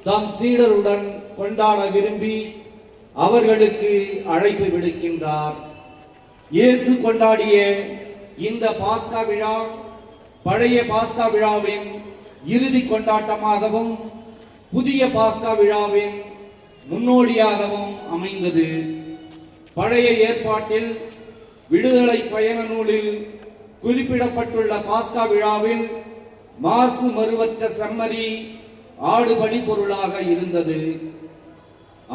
தம் சீடருடன் கொண்டாட விரும்பி அவர்களுக்கு அழைப்பு விடுக்கின்றார். இயேசு கொண்டாடிய இந்த பாஸ்கா விழா பழைய பாஸ்கா விழாவின் இறுதி கொண்டாட்டமாகவும் புதிய பாஸ்கா விழாவின் முன்னோடியாகவும் அமைந்தது. பழைய ஏற்பாட்டில் விடுதலை பயண நூலில் குறிப்பிடப்பட்டுள்ள பாஸ்கா விழாவில் மாசு மறுவற்ற செம்மறி ஆடு பலி பொருளாக இருந்தது.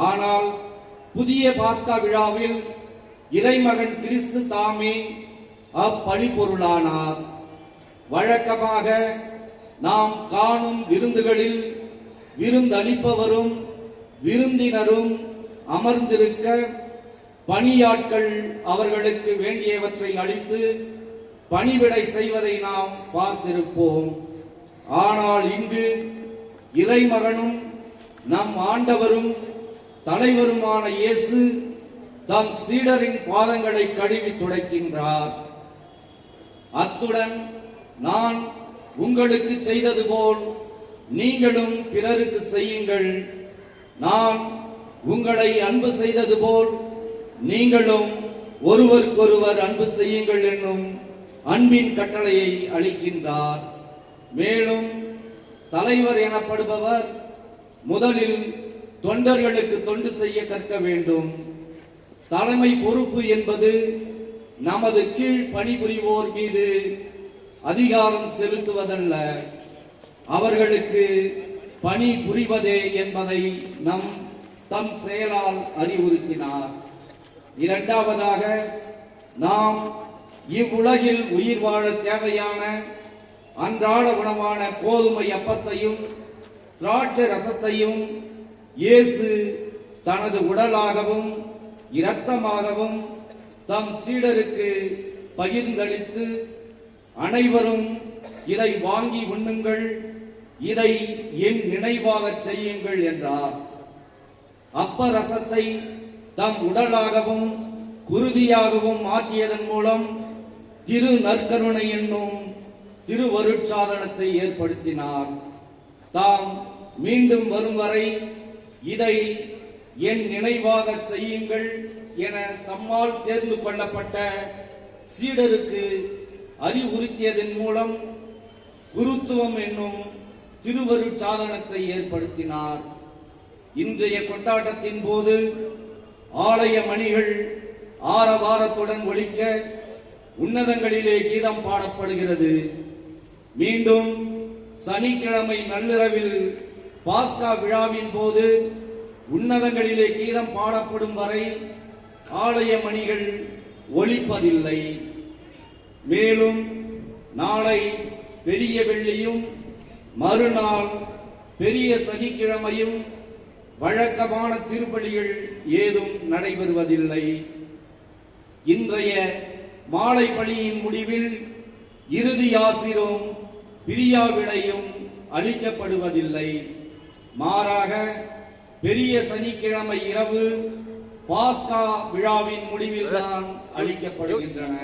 ஆனால் புதிய பாஸ்கா விழாவில் இறைமகன் கிறிஸ்து தாமே அப்பலி பொருளானார். வழக்கமாக நாம் காணும் விருந்துகளில் விருந்தளிப்பவரும் விருந்தினரும் அமர்ந்திருக்க பணியாட்கள் அவர்களுக்கு வேண்டியவற்றை அளித்து பணிவிடை செய்வதை நாம் பார்த்திருப்போம். ஆனால் இங்கு இறைமகனும் நம் ஆண்டவரும் தலைவருமான இயேசு தம் சீடரின் பாதங்களை கழுவி துடைக்கின்றார். அத்துடன் நான் உங்களுக்கு செய்தது போல் நீங்களும் பிறருக்கு செய்யுங்கள், நான் உங்களை அன்பு செய்தது போல் நீங்களும் ஒருவருக்கொருவர் அன்பு செய்யுங்கள் என்னும் அன்பின் கட்டளையை அளிக்கின்றார். மேலும் தலைவர் எனப்படுபவர் முதலில் தொண்டர்களுக்கு தொண்டு செய்ய கற்க வேண்டும். தலைமை பொறுப்பு என்பது நமது கீழ் பணிபுரிவோர் மீது அதிகாரம் செலுத்துவதல்ல, அவர்களுக்கு பணி புரிவதே என்பதை தம் செயலால் அறிவுறுத்தினார். இரண்டாவதாக, நாம் இவ்வுலகில் உயிர் வாழ தேவையான அன்றாட உணவான கோதுமை அப்பத்தையும் திராட்சை ரசத்தையும் இயேசு தனது உடலாகவும் இரத்தமாகவும் தம் சீடருக்கு பகிர்ந்தளித்து, அனைவரும் இதை வாங்கி உண்ணுங்கள், இதை என் நினைவாக செய்யுங்கள் என்றார். அப்ப ரசத்தை தம் உடலாகவும் குருதியாகவும் மாற்றியதன் மூலம் திரு நற்கருணை என்னும் திருவருட்சாதனத்தை ஏற்படுத்தினார். தாம் மீண்டும் வரும் வரை இதை என் நினைவாக செய்யுங்கள் என தம்மால் தேர்ந்து கொள்ளப்பட்ட சீடருக்கு அறிவுறுத்தியதன் மூலம் குருத்துவம் என்னும் திருவருட்சாதனத்தை ஏற்படுத்தினார். இன்றைய கொண்டாட்டத்தின் போது ஆலய மணிகள் ஆரவாரத்துடன் ஒலிக்க உன்னதங்களிலே கீதம் பாடப்படுகிறது. மீண்டும் சனிக்கிழமை நள்ளிரவில் பாஸ்கா விழாவின் போது உன்னதங்களிலே கீதம் பாடப்படும் வரை ஆலய மணிகள் ஒலிப்பதில்லை. மேலும் நாளை பெரிய வெள்ளியும் மறுநாள் பெரிய சனிக்கிழமையும் வழக்கமான திருப்பலிகள் ஏதும் நடைபெறுவதில்லை. இன்றைய மாலை பலியின் முடிவில் இறுதி ஆசிரும் பிரியாவிடையும் அளிக்கப்படுவதில்லை. மாறாக பெரிய சனிக்கிழமை இரவு பாஸ்கா விழாவின் முடிவில் தான் அளிக்கப்படுகின்றன.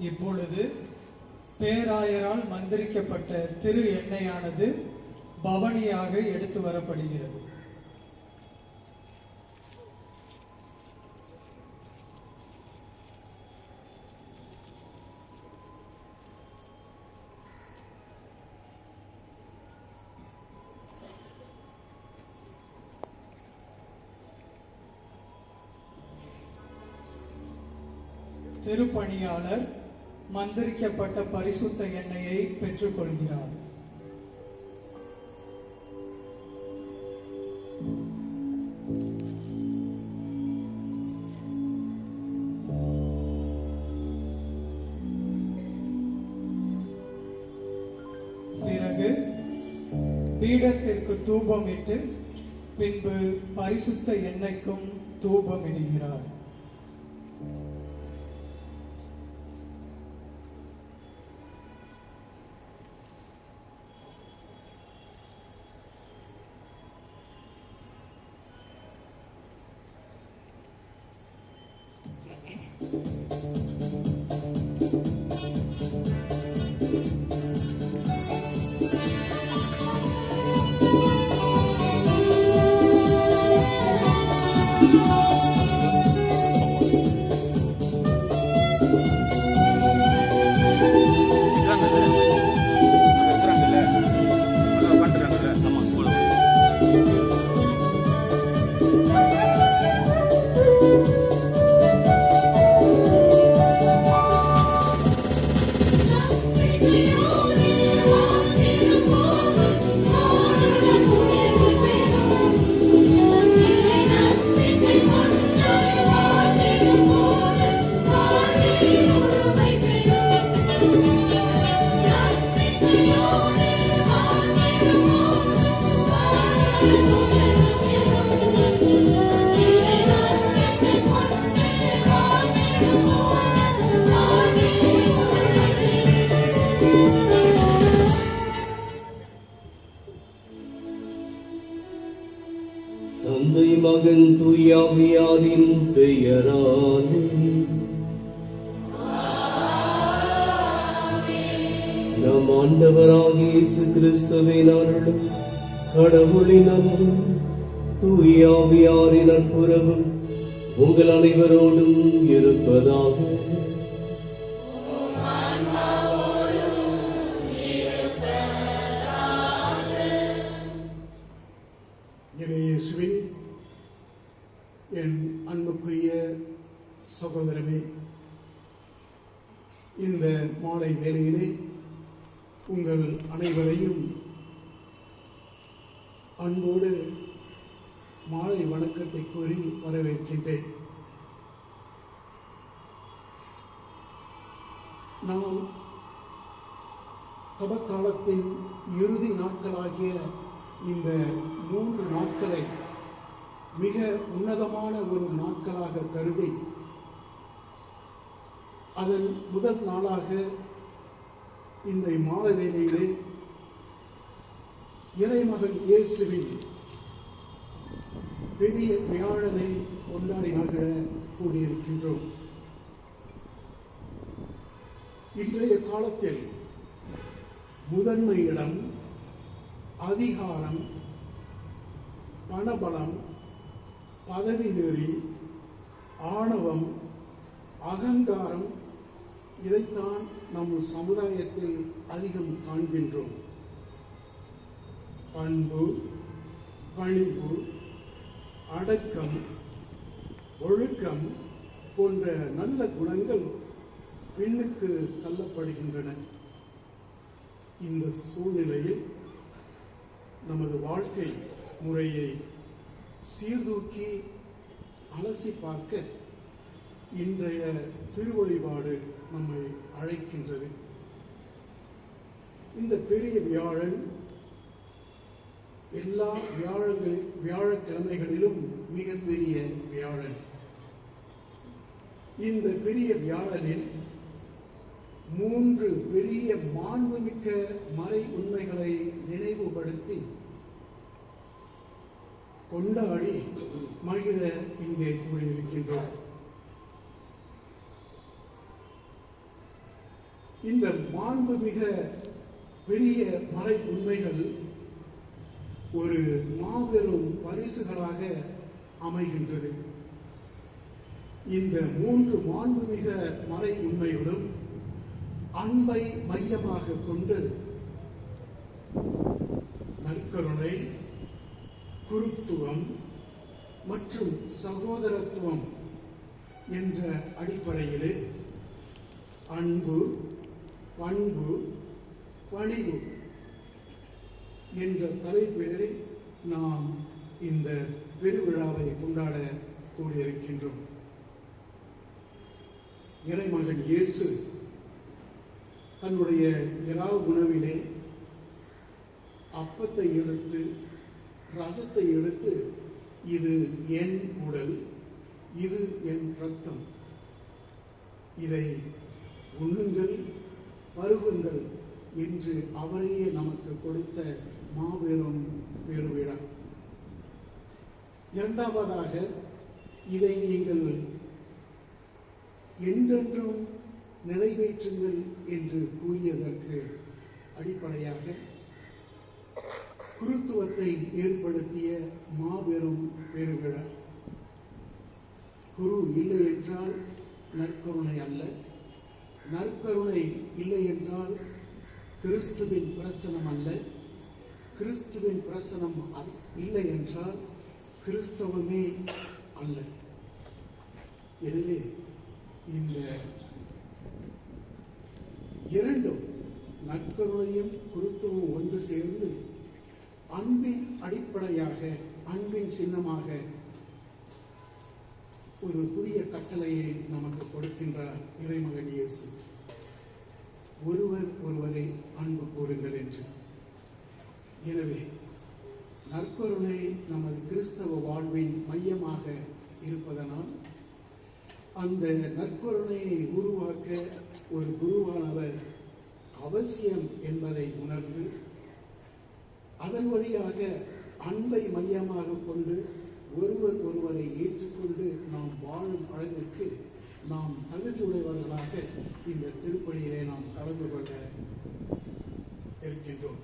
இப்பொழுது பேராயரால் மந்திரிக்கப்பட்ட திரு எண்ணெயானது பவனியாக எடுத்து வரப்படுகிறது. திருப்பணியாளர் மந்திரிக்கப்பட்ட பரிசுத்த எண்ணெயை பெற்றுக்கொள்கிறார். பிறகு பீடத்திற்கு தூபமிட்டு பின்பு பரிசுத்த எண்ணெய்க்கும் தூபமிடுகிறார். தந்தை மகன் தூயாவியாரின் பெயராலே நம் ஆண்டவராகிய இயேசு கிறிஸ்துவின் அருளும் கடவுளின் அன்பும் தூயாவியாரின் நட்புறவும் உங்கள் அனைவரோடும் இருப்பதாக. இயேசுவின் என் அன்புக்குரிய சகோதரமே, இந்த மாலை வேளையிலே உங்கள் அனைவரையும் அன்போடு மாலை வணக்கத்தை கூறி வரவேற்கின்றேன். நாம் தபக்காலத்தின் இறுதி நாட்களாகிய இந்த 3 நாட்களை மிக உன்னதமான ஒரு நாட்களாக கருதி அதன் முதல் நாளாக இந்த மாலை வேளையிலே இறைமகன் இயேசுவின் பெரிய வியாழனை கொண்டாடி மகிழ கூடியிருக்கின்றோம். இன்றைய காலத்தில் முதன்மை இடம், அதிகாரம், பணபலம், பதவி வெறி, ஆணவம், அகங்காரம் இதைத்தான் நம் சமுதாயத்தில் அதிகம் காண்கின்றோம். பண்பு, பணிவு, அடக்கம், ஒழுக்கம் போன்ற நல்ல குணங்கள் பின்னுக்கு தள்ளப்படுகின்றன. இந்த சூழ்நிலையில் நமது வாழ்க்கை முறையை சீர்தூக்கி அலசி பார்க்க இன்றைய திருவழிபாடு நம்மை அழைக்கின்றது. இந்த பெரிய வியாழன் எல்லா வியாழக்கிழமைகளிலும் மிகப்பெரிய வியாழன். இந்த பெரிய வியாழனில் 3 பெரிய மாண்புமிக்க மறை உண்மைகளை நினைவுபடுத்தி கொண்டாடி மகிழ இங்கே கூடியிருக்கின்றோம். இந்த மாண்புமிக பெரிய மறை உண்மைகள் ஒரு மாபெரும் பரிசுகளாக அமைகின்றது. இந்த 3 மாண்புமிக மறை உண்மைகளும் அன்பை மையமாக கொண்டு நற்கருணை, குருத்துவம் மற்றும் சகோதரத்துவம் என்ற அடிப்படையிலே அன்பு, பண்பு, பணிவு என்ற தலைப்பிலே நாம் இந்த பெருவிழாவை கொண்டாட கூடியிருக்கின்றோம். இறைமகன் இயேசு தன்னுடைய இரவு உணவிலே அப்பத்தை எடுத்து ரசத்தை எடுத்து, இது என் உடல், இது என் இரத்தம், இதை உண்ணுங்கள், பருகுங்கள் என்று அவரையே நமக்கு கொடுத்த மாபெரும் பெருவிழா. இரண்டாவதாக, இதை நீங்கள் என்றென்றும் நிறைவேற்றுங்கள் என்று கூறியதற்கு அடிப்படையாக குருத்துவத்தை ஏற்படுத்திய மாபெரும் பெருவிழா. குரு இல்லை என்றால் நற்கருணை அல்ல, நற்கருணை இல்லை என்றால் கிறிஸ்துவின் பிரசனம் அல்ல, கிறிஸ்துவின் பிரசனம் இல்லை என்றால் கிறிஸ்தவமே அல்ல. எனவே இந்த இரண்டும், நற்கருணையும் குருத்துவம் ஒன்று சேர்ந்து அன்பின் அடிப்படையாக, அன்பின் சின்னமாக ஒரு புதிய கட்டளையை நமக்கு கொடுக்கின்றார் இறைமகன் இயேசு. ஒருவர் ஒருவரை அன்பு கூறுங்கள் என்று. எனவே நற்கருணை நமது கிறிஸ்தவ வாழ்வின் மையமாக இருப்பதனால் அந்த நற்கருணையை உருவாக்க ஒரு குருவானவர் அவசியம் என்பதை உணர்ந்து, அதன் வழியாக அன்பை மையமாக கொண்டு ஒருவர் ஒருவரை ஏற்றுக்கொண்டு நாம் வாழும் அளவிற்கு நாம் தகுதியுடையவர்களாக இந்த திருப்பலியிலே நாம் கலந்து கொள்ள இருக்கின்றோம்.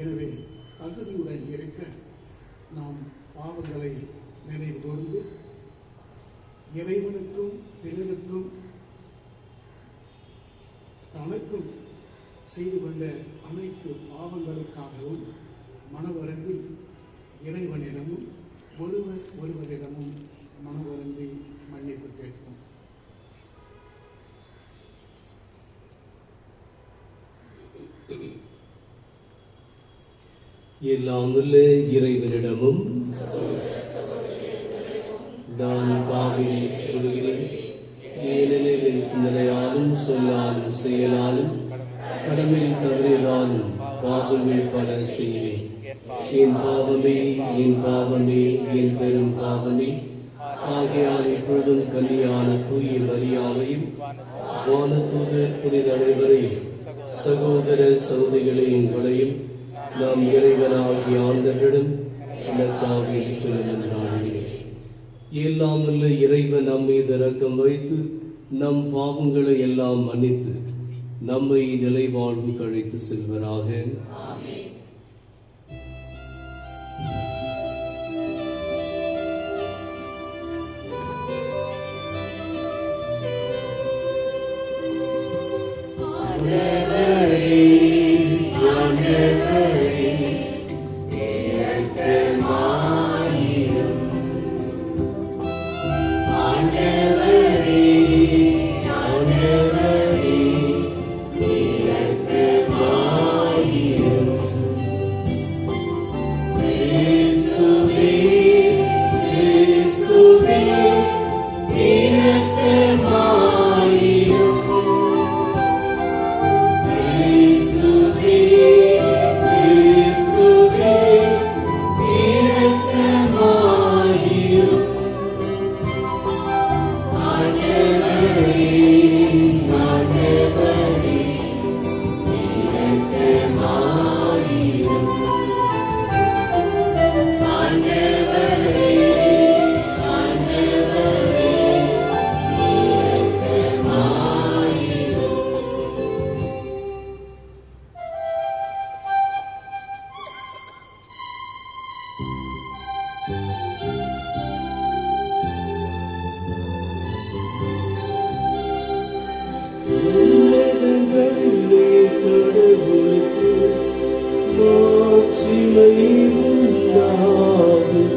எனவே தகுதியுடன் இருக்க நாம் பாவங்களை நினைவு கூர்ந்து இறைவனுக்கும் பிறருக்கும் தனக்கும் செய்து கொண்ட அனைத்து பாவங்களுக்காகவும் மனவருந்தி இறைவனிடமும் ஒருவரிடமும் மனவருந்தி மன்னிப்பு கேட்கும். எல்லாம் வல்ல இறைவனிடமும் நான் பாவியை ஏற்றுக்கொள்கிறேன். ஏனெனில் என் சிந்தனையாலும் சொல்லாலும் செயலாலும் கடமையில் தவறியதாலும் பாவங்கள் பல செய்தேன். என் பாவமே, என் பாவமே, என் பெரும் பாவமே. ஆகையால் இப்பொழுதும் கன்னியான தூய மரியாதையும் வானதூதர் புனித அனைவரையும் சகோதர சகோதரிகளை எங்களையும் நாம் இறைவனாகிய ஆண்டவரிடம் எனக்காக நாடுகிறேன். எல்லாம் உள்ள இறைவன் நம் மீது இரக்கம் வைத்து நம் பாவங்களை எல்லாம் மன்னித்து நம்மை நிலை வாழ்வுக்கு அழைத்து செல்வராக. உன்னதங்களிலே கடவுளுக்கு மாட்சிமை உண்டாகுக.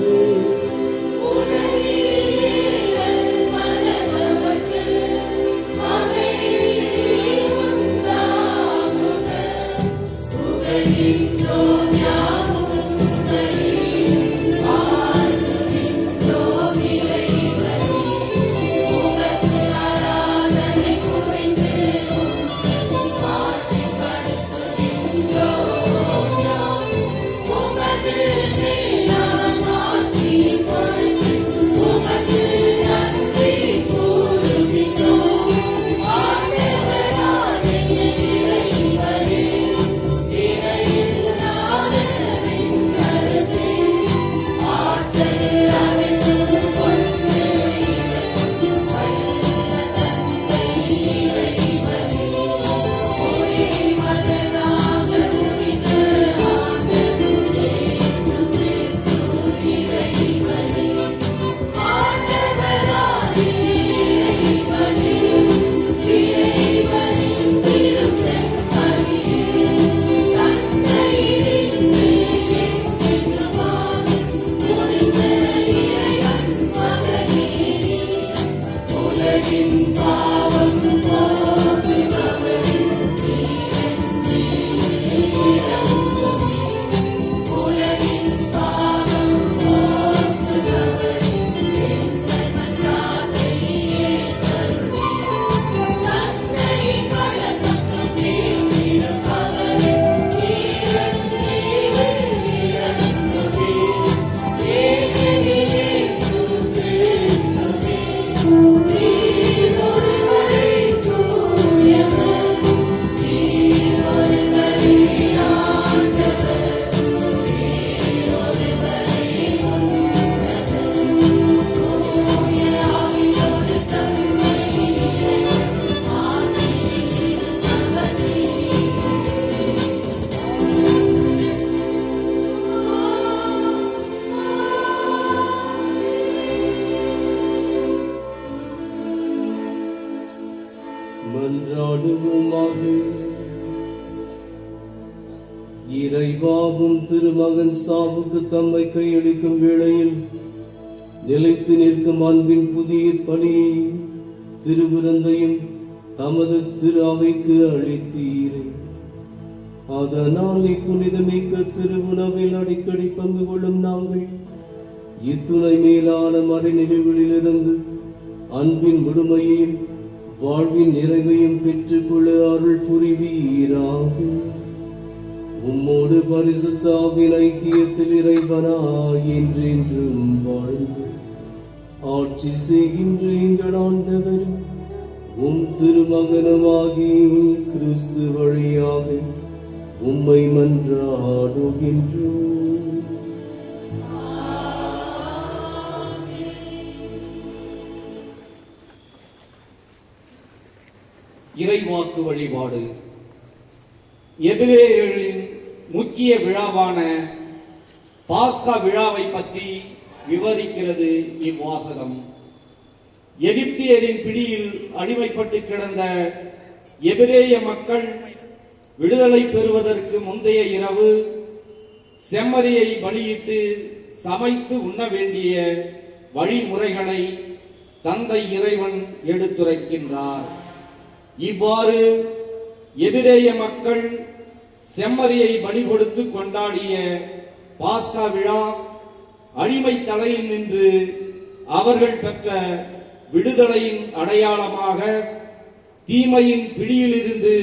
மன்றாடுவோமாக. இறைவாவும் திருமகன் சாவுக்கு தம்மை கையளிக்கும் வேளையில் நிலைத்து நிற்கும் அன்பின் புதிய பணியை திருவிருந்தையும் தமது திரு அவைக்கு அளித்தீரே. அதனால் இப்புனிதமிக்க திருவுணவில் அடிக்கடி பங்கு கொள்ளும் நாங்கள் இத்துணை மேலான மறைநிலைகளிலிருந்து அன்பின் முழுமையையும் வாழ்வின் நிறைவையும் பெற்றுக்கொள்ள அருள் புரிவீராக. உம்மோடு பரிசுத்த ஆவியின் ஐக்கியத்தில் இறைவனாய் என்றென்றும் வாழ்ந்து ஆட்சி செய்கின்ற எங்கள் ஆண்டவர் உம் திருமகனமாகி கிறிஸ்து வழியாக உம்மை மன்றாடுகின்றோம். இறைவாக்கு வழிபாடு. எபிரேயர்களின் முக்கிய விழாவான பாஸ்கா விழாவை பற்றி விவரிக்கிறது இவ்வாசகம். எகிப்தியரின் பிடியில் அடிமைப்பட்டு கிடந்த எபிரேய மக்கள் விடுதலை பெறுவதற்கு முந்தைய இரவு செம்மறியை பலியிட்டு சமைத்து உண்ண வேண்டிய வழிமுறைகளை தந்தை இறைவன் எடுத்துரைக்கின்றார். இவ்வாறு எபிரேய மக்கள் செம்மறியை பலி கொடுத்து கொண்டாடிய பாஸ்கா விழா அடிமை தலையில் நின்று அவர்கள் பெற்ற விடுதலையின் அடையாளமாக தீமையின் பிடியிலிருந்து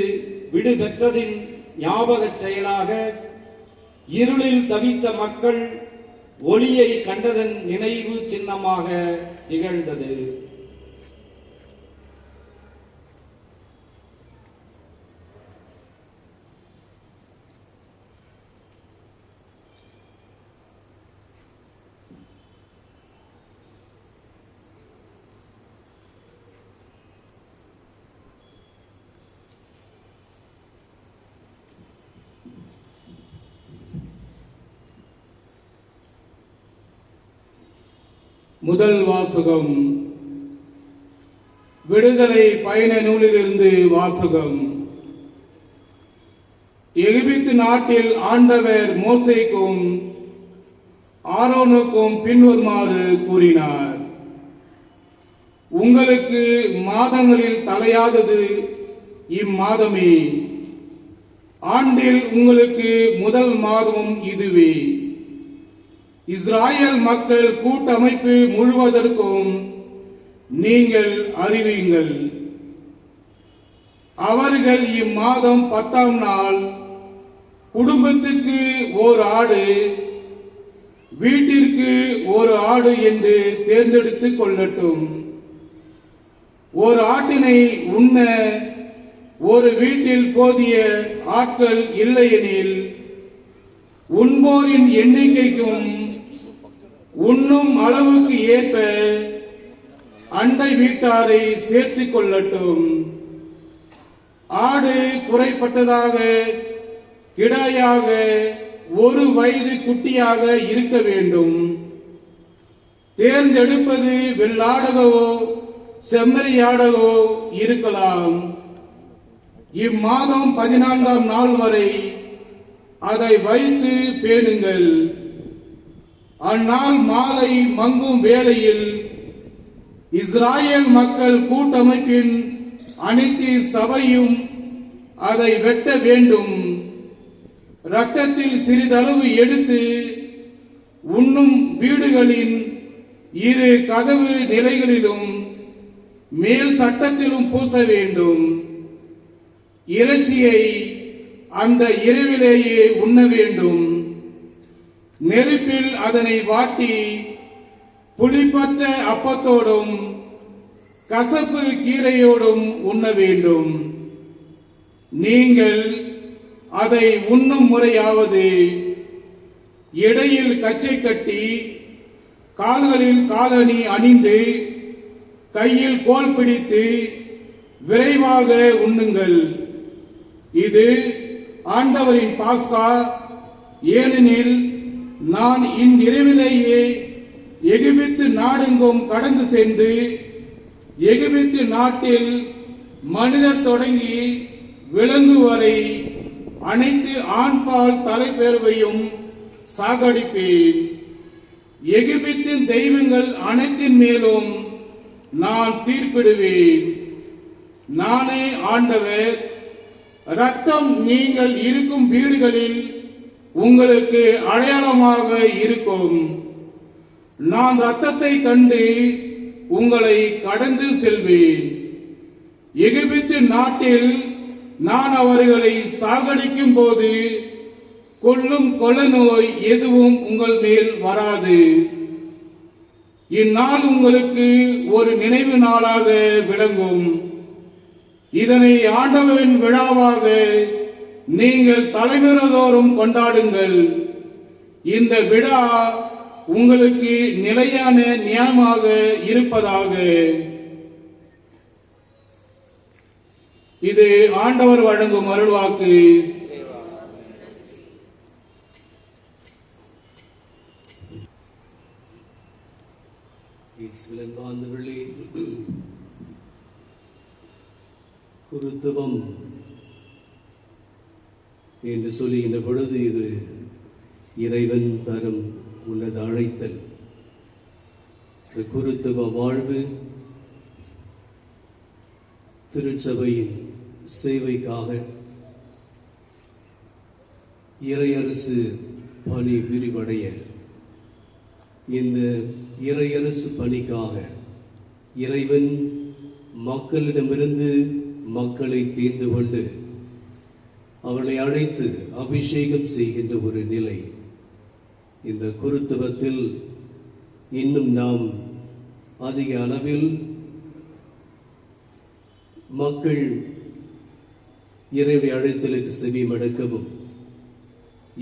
விடுபெற்றதின் ஞாபக செயலாக இருளில் தவித்த மக்கள் ஒளியை கண்டதன் நினைவு சின்னமாக திகழ்ந்தது. முதல் வாசகம். விடுதலை பயண நூலிலிருந்து வாசகம். எகிப்து நாட்டில் ஆண்டவர் மோசேக்கும் ஆரோனுக்கும் பின்வருமாறு கூறினார்: உங்களுக்கு மாதங்களில் தலையாதது இம்மாதமே, ஆண்டில் உங்களுக்கு முதல் மாதமும் இதுவே. இஸ்ராயல் மக்கள் கூட்டமைப்பு முழுவதற்கும் நீங்கள் அறிவியுங்கள். அவர்கள் இம்மாதம் 10ஆம் நாள் குடும்பத்துக்கு ஓர் ஆடு, வீட்டிற்கு ஒரு ஆடு என்று தேர்ந்தெடுத்துக் கொள்ளட்டும். ஒரு ஆட்டினை உண்ண ஒரு வீட்டில் போதிய ஆட்கள் இல்லையெனில் உண்போரின் எண்ணிக்கைக்கும் உண்ணும் அளவுக்கு ஏற்ப அண்டை வீட்டாரை சேர்த்துக் கொள்ளட்டும். ஆடு குறைப்பட்டதாக கிடாயாக ஒரு வயது குட்டியாக இருக்க வேண்டும். தேர்ந்தெடுப்பது வெள்ளாடகவோ செம்மறியாடகோ இருக்கலாம். இம்மாதம் 14ஆம் நாள் வரை அதை வைத்து பேணுங்கள். அந்நாள் மாலை மங்கும் வேளையில் இஸ்ராயேல் மக்கள் கூட்டமைப்பின் அனைத்து சபையும் அதை வெட்ட வேண்டும். இரத்தத்தில் சிறிதளவு எடுத்து உண்ணும் வீடுகளின் இரு கதவு நிலைகளிலும் மேல் சட்டத்திலும் பூச வேண்டும். இறைச்சியை அந்த இரவிலேயே உண்ண வேண்டும். நெருப்பில் அதனை வாட்டி புளிப்பற்ற அப்பத்தோடும் கசப்பு கீரையோடும் உண்ண வேண்டும். நீங்கள் அதை உண்ணும் முறையாவது இடையில் கச்சை கட்டி கால்களில் காலணி அணிந்து கையில் கோல் பிடித்து விரைவாக உண்ணுங்கள். இது ஆண்டவரின் பாஸ்கா. ஏனெனில் நான் இந்நிரவிலேயே எகிப்து நாடெங்கும் கடந்து சென்று எகிப்து நாட்டில் மனிதர் தொடங்கி விலங்கு வரை அனைத்து ஆண்பால் தலைப்பேர்வையும் சாகடிப்பேன். எகிப்தின் தெய்வங்கள் அனைத்தின் மேலும் நான் தீர்ப்பிடுவேன். நானே ஆண்டவர். இரத்தம் நீங்கள் இருக்கும் வீடுகளில் உங்களுக்கு அடையாளமாக இருக்கும். நான் இரத்தத்தை கண்டு உங்களை கடந்து செல்வேன். எகிப்து நாட்டில் நான் அவர்களை சாகடிக்கும் போது கொல்லும் கொள்ள நோய் எதுவும் உங்கள் மேல் வராது. இந்நாள் உங்களுக்கு ஒரு நினைவு நாளாக விளங்கும். இதனை ஆண்டவரின் விழாவாக நீங்கள் தலைமுறைதோறும் கொண்டாடுங்கள். இந்த விழா உங்களுக்கு நிலையான நியாயமாக இருப்பதாக. இது ஆண்டவர் வழங்கும் அருள்வாக்கு. இஸ்விலங்காந்தவர்களே, குருத்துவம் என்று சொல்லுகின்ற பொழுது இது இறைவன் தரும் உன்னத அழைத்தல். குருத்துவ வாழ்வு திருச்சபையின் சேவைக்காக இறையரசு பணி விரிவடைய, இந்த இறையரசு பணிக்காக இறைவன் மக்களிடமிருந்து மக்களை தேர்ந்து கொண்டு அவர்களை அழைத்து அபிஷேகம் செய்கின்ற ஒரு நிலை. இந்த குருத்துவத்தில் இன்னும் நாம் அதிக அளவில் மக்கள் இறைவனை அழைத்தலுக்கு செவிமடுக்கவும்,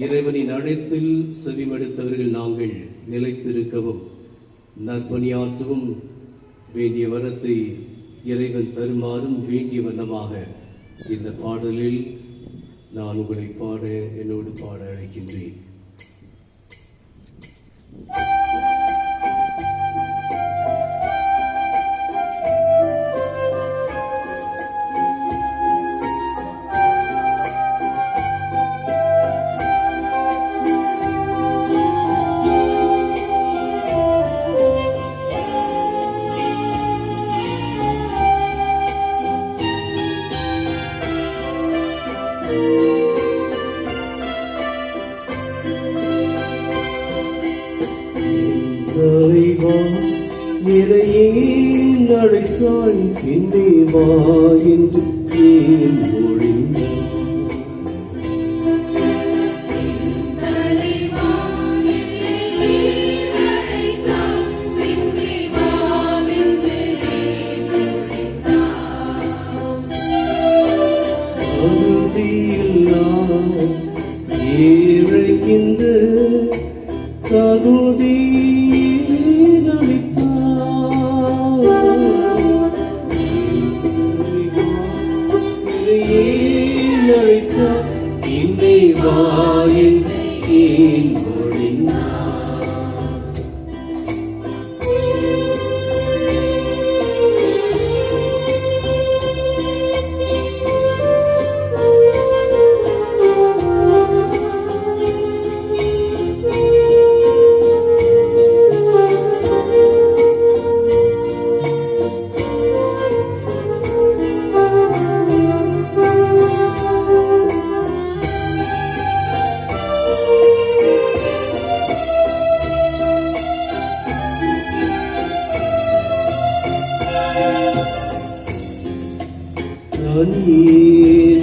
இறைவனின் அழைத்தில் செவிமடுத்தவர்கள் நாங்கள் நிலைத்திருக்கவும், நற்பணியாற்றவும் வேண்டிய வரத்தை இறைவன் தருமாறும் வேண்டிய வண்ணமாக இந்த பாடலில் நான் உங்களை பாட என்னோடு பாட அழைக்கின்றேன். அழைத்தாய் பின்னே வா என்று ஏன் ஒழிந்தாய்? ஏழைக்கின்ற தகுதி இன்னை வாயின் ஏன் ஒழிந்தாய்?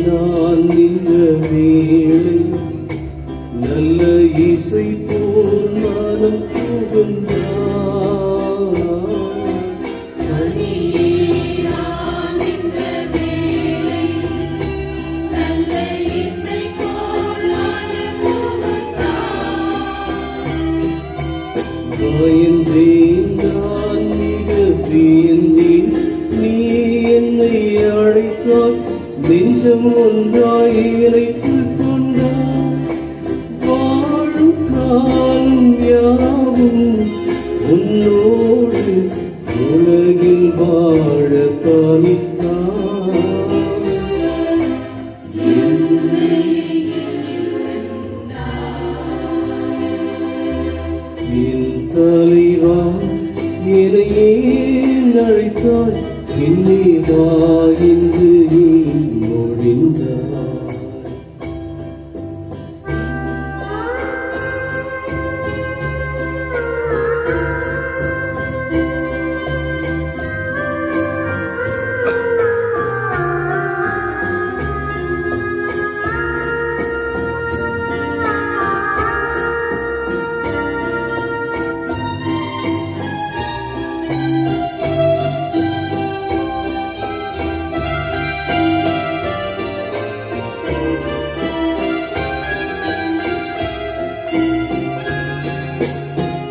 நான் நின்ற வேளை நல்ல இசை போல் மனம் புகுந்தாய். பயந்தேன் நான் மிக வியந்தேன் நீ என்னை அழைத்தாய் நெஞ்சம் ஒன்றாய் இணைத்துக் கொண்டாய். வாழும் காலம் யாவும் உன்னோடு உலகில் வாழ பணித்தாய். என் தலைவா என்னை ஏன் அழைத்தாய் என்னை வா என்று ஏன் ஒழிந்தாய்?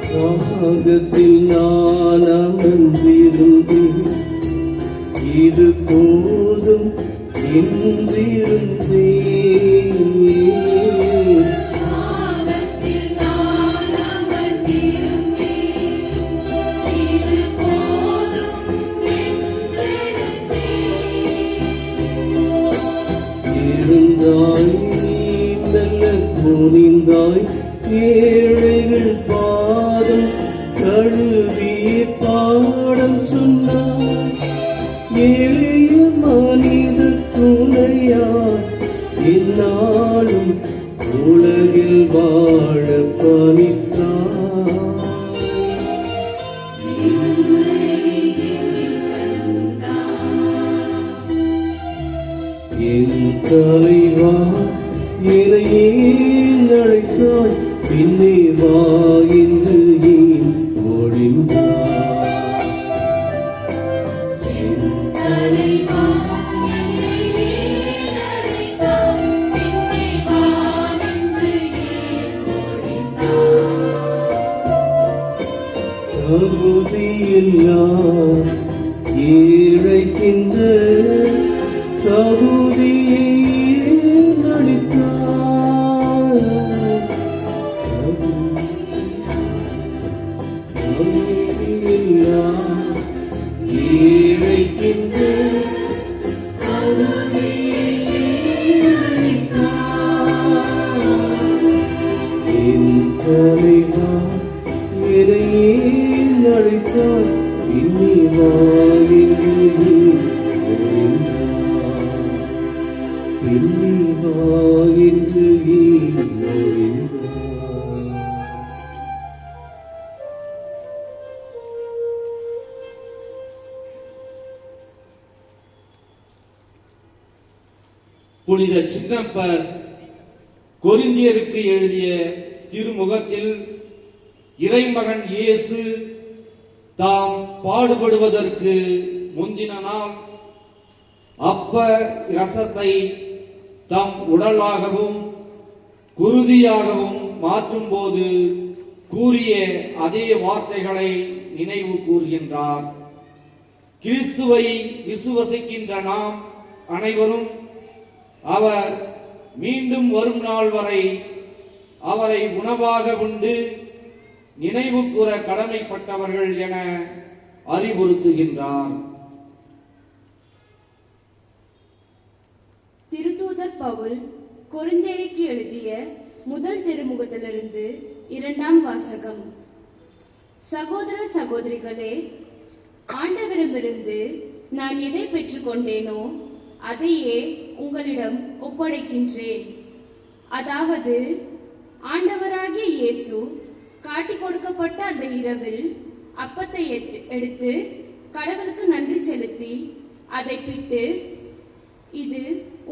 தாகத்தில் நான் அமர்ந்திருந்தேன் இது போதும் என்றிருந்தேன். எழுந்தாய் நல்ல குனிந்தாய் ஏழைகள் பாதம் கழுவி பாடம் சொன்னாய். எளிய மனித துணையாய் என்னாலும் உலகில் வாழ பணித்தாய். என் தலைவா என்னை ஏன் அழைத்தாய் பின்னே வா என்று ஏன் ஒழிந்தாய்? என் தலைவா தகுதியெல்லாம் ஏழைக்கின்ற தகுதியை நடித்தாய். தகுதியெல்லாம் ஏழைக்கின்ற தகுதியை நடித்தாய். என் தலைவா என்னை ஏன் அழைத்தாய் இன்னி வா என்று ஒழிந்தாய்? இன்னி வா என்று ஏன் ஒழிந்தாய்? புனித சின்னப்பர் கொரிந்தியருக்கு எழுதிய திருமுகத்தில் இறைமகன் இயேசு தாம் பாடுபடுவதற்கு முந்தின நாள் அப்ப இரசத்தை தம் உடலாகவும் குருதியாகவும் மாற்றும்போது கூறிய அதே வார்த்தைகளை நினைவு கூர்கின்றார். கிறிஸ்துவை விசுவசிக்கின்ற நாம் அனைவரும் அவர் மீண்டும் வரும் நாள் வரை அவரை உணவாக உண்டு நினைவு கூற கடமைப்பட்டவர்கள் என அறிவுறுத்துகின்றார். திருத்தூதர் பவுல் கொரிந்தியருக்கு எழுதிய முதல் திருமுகத்திலிருந்து 2ஆம் வாசகம். சகோதர சகோதரிகளே, ஆண்டவரிடமிருந்து நான் எதை பெற்றுக்கொண்டேனோ அதையே உங்களிடம் ஒப்படைக்கின்றேன். அதாவது, ஆண்டவராகிய இயேசு காட்டிக் கொடுக்கப்பட்ட அந்த இரவில் அப்பத்தை எடுத்து கடவுளுக்கு நன்றி செலுத்தி அதை பிட்டு, இது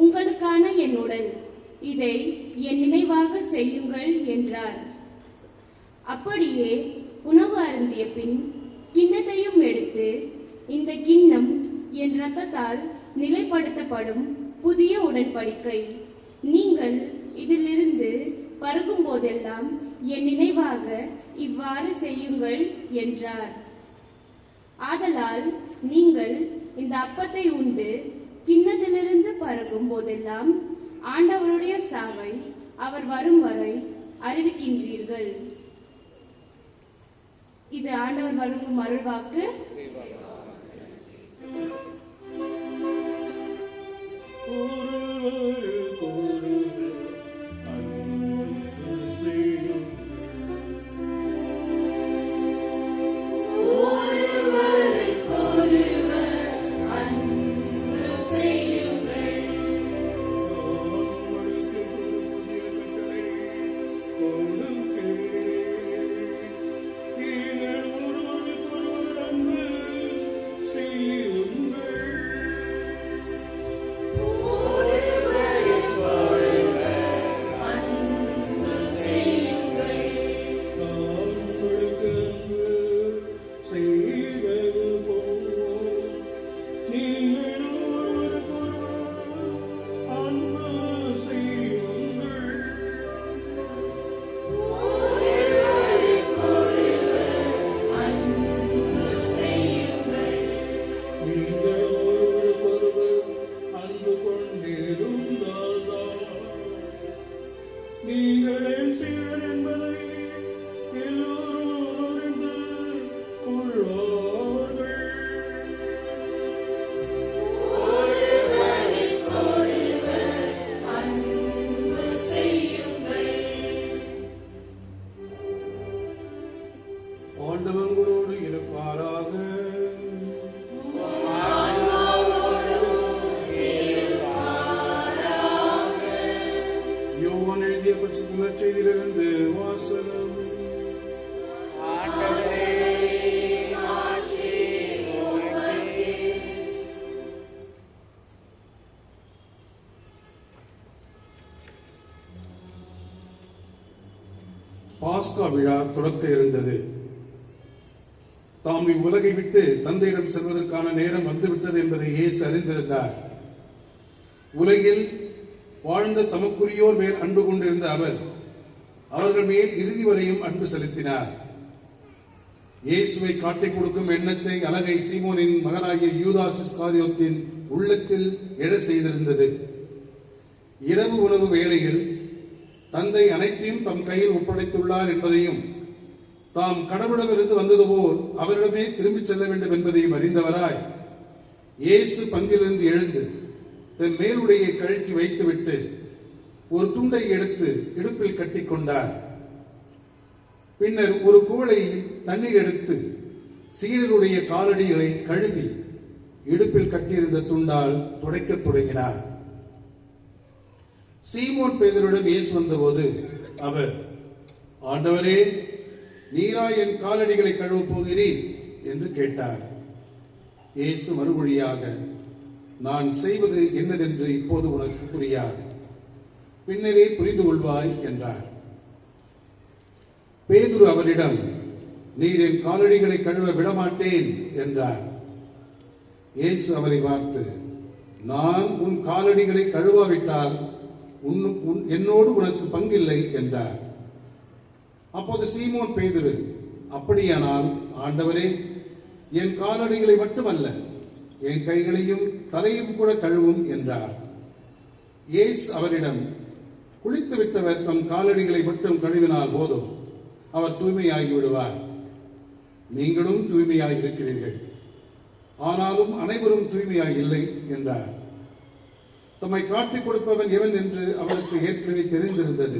உங்களுக்கான என் உடல், இதை என் நினைவாக செய்யுங்கள் என்றார். அப்படியே உணவு அருந்திய பின் கிண்ணத்தையும் எடுத்து, இந்த கிண்ணம் என் இரத்தத்தால் நிலைப்படுத்தப்படும் புதிய உடன்படிக்கை, நீங்கள் இதிலிருந்து பருகும் போதெல்லாம் என் நினைவாக இவ்வாறு செய்யுங்கள் என்றார். ஆதலால் நீங்கள் இந்த அப்பத்தை உண்டு கிண்ணத்திலிருந்து பருகும் போதெல்லாம் ஆண்டவருடைய சாவை அவர் வரும் வரை அறிவிக்கின்றீர்கள். இது ஆண்டவர் வழங்கும் அருள்வாக்கு. ஆண்டவங்களோடு இருப்பாராக. யோவான் எழுதிய பரிசுத்த நற்செய்தியிலிருந்து வாசகம். பாஸ்கா விழா தொடக்க இருந்தது. தாம் இவ்வுலகை விட்டு தந்தையிடம் செல்வதற்கான நேரம் வந்துவிட்டது என்பதை இயேசு அறிந்திருந்தார். உலகில் வாழ்ந்த தமக்குரியோர் மேல் அன்பு கொண்டிருந்த அவர் அவர்கள் மேல் இறுதி வரையும் அன்பு செலுத்தினார். இயேசுவை காட்டிக் கொடுக்கும் எண்ணத்தை அலகை சீமோனின் மகனாகிய யூதாஸ் இஸ்காரியோத்தின் உள்ளத்தில் எழ செய்திருந்தது. இரவு உணவு வேளையில் தந்தை அனைத்தையும் தம் கையில் ஒப்படைத்துள்ளார் என்பதையும், தாம் கடவுளிடமிருந்து வந்தது போல் அவரிடமே திரும்பிச் செல்ல வேண்டும் என்பதையும் அறிந்தவராய் இயேசு பந்திலிருந்து எழுந்து தன் மேலுடையை கழற்றி வைத்துவிட்டு ஒரு துண்டை எடுத்து இடுப்பில் கட்டிக்கொண்டார். பின்னர் ஒரு குவளையில் தண்ணீர் எடுத்து சீடருடைய காலடிகளை கழுவி இடுப்பில் கட்டியிருந்த துண்டால் துடைக்கத் தொடங்கினார். சீமோன் பேதுருவிடம் இயேசு வந்தபோது அவர், ஆண்டவரே, நீரா என் காலடிகளை கழுவப் போகிறீர் என்று கேட்டார். இயேசு மறுமொழியாக, நான் செய்வது என்னதென்று இப்போது உனக்கு புரியாது, பின்னரே புரிந்து கொள்வாய் என்றார். பேதுரு அவரிடம், நீர் என் காலடிகளை கழுவ விடமாட்டேன் என்றார். இயேசு அவரை பார்த்து, நான் உன் காலடிகளை கழுவாவிட்டால் என்னோடு உனக்கு பங்கில்லை என்றார். அப்போது சீமோன் பேதுரு, அப்படியானால் ஆண்டவரே, என் காலடிகளை மட்டுமல்ல, என் கைகளையும் தலையும் கூட கழுவும் என்றார். இயேசு அவரிடம், குளித்து விட்டவர் தம் காலடிகளை மட்டும் கழுவினால் போதும், அவர் தூய்மையாகி விடுவார். நீங்களும் தூய்மையாய் இருக்கிறீர்கள், ஆனாலும் அனைவரும் தூய்மையாய் இல்லை என்றார். தம்மை காட்டிக் கொடுப்பவன் எவன் என்று அவருக்கு ஏற்கனவே தெரிந்திருந்தது.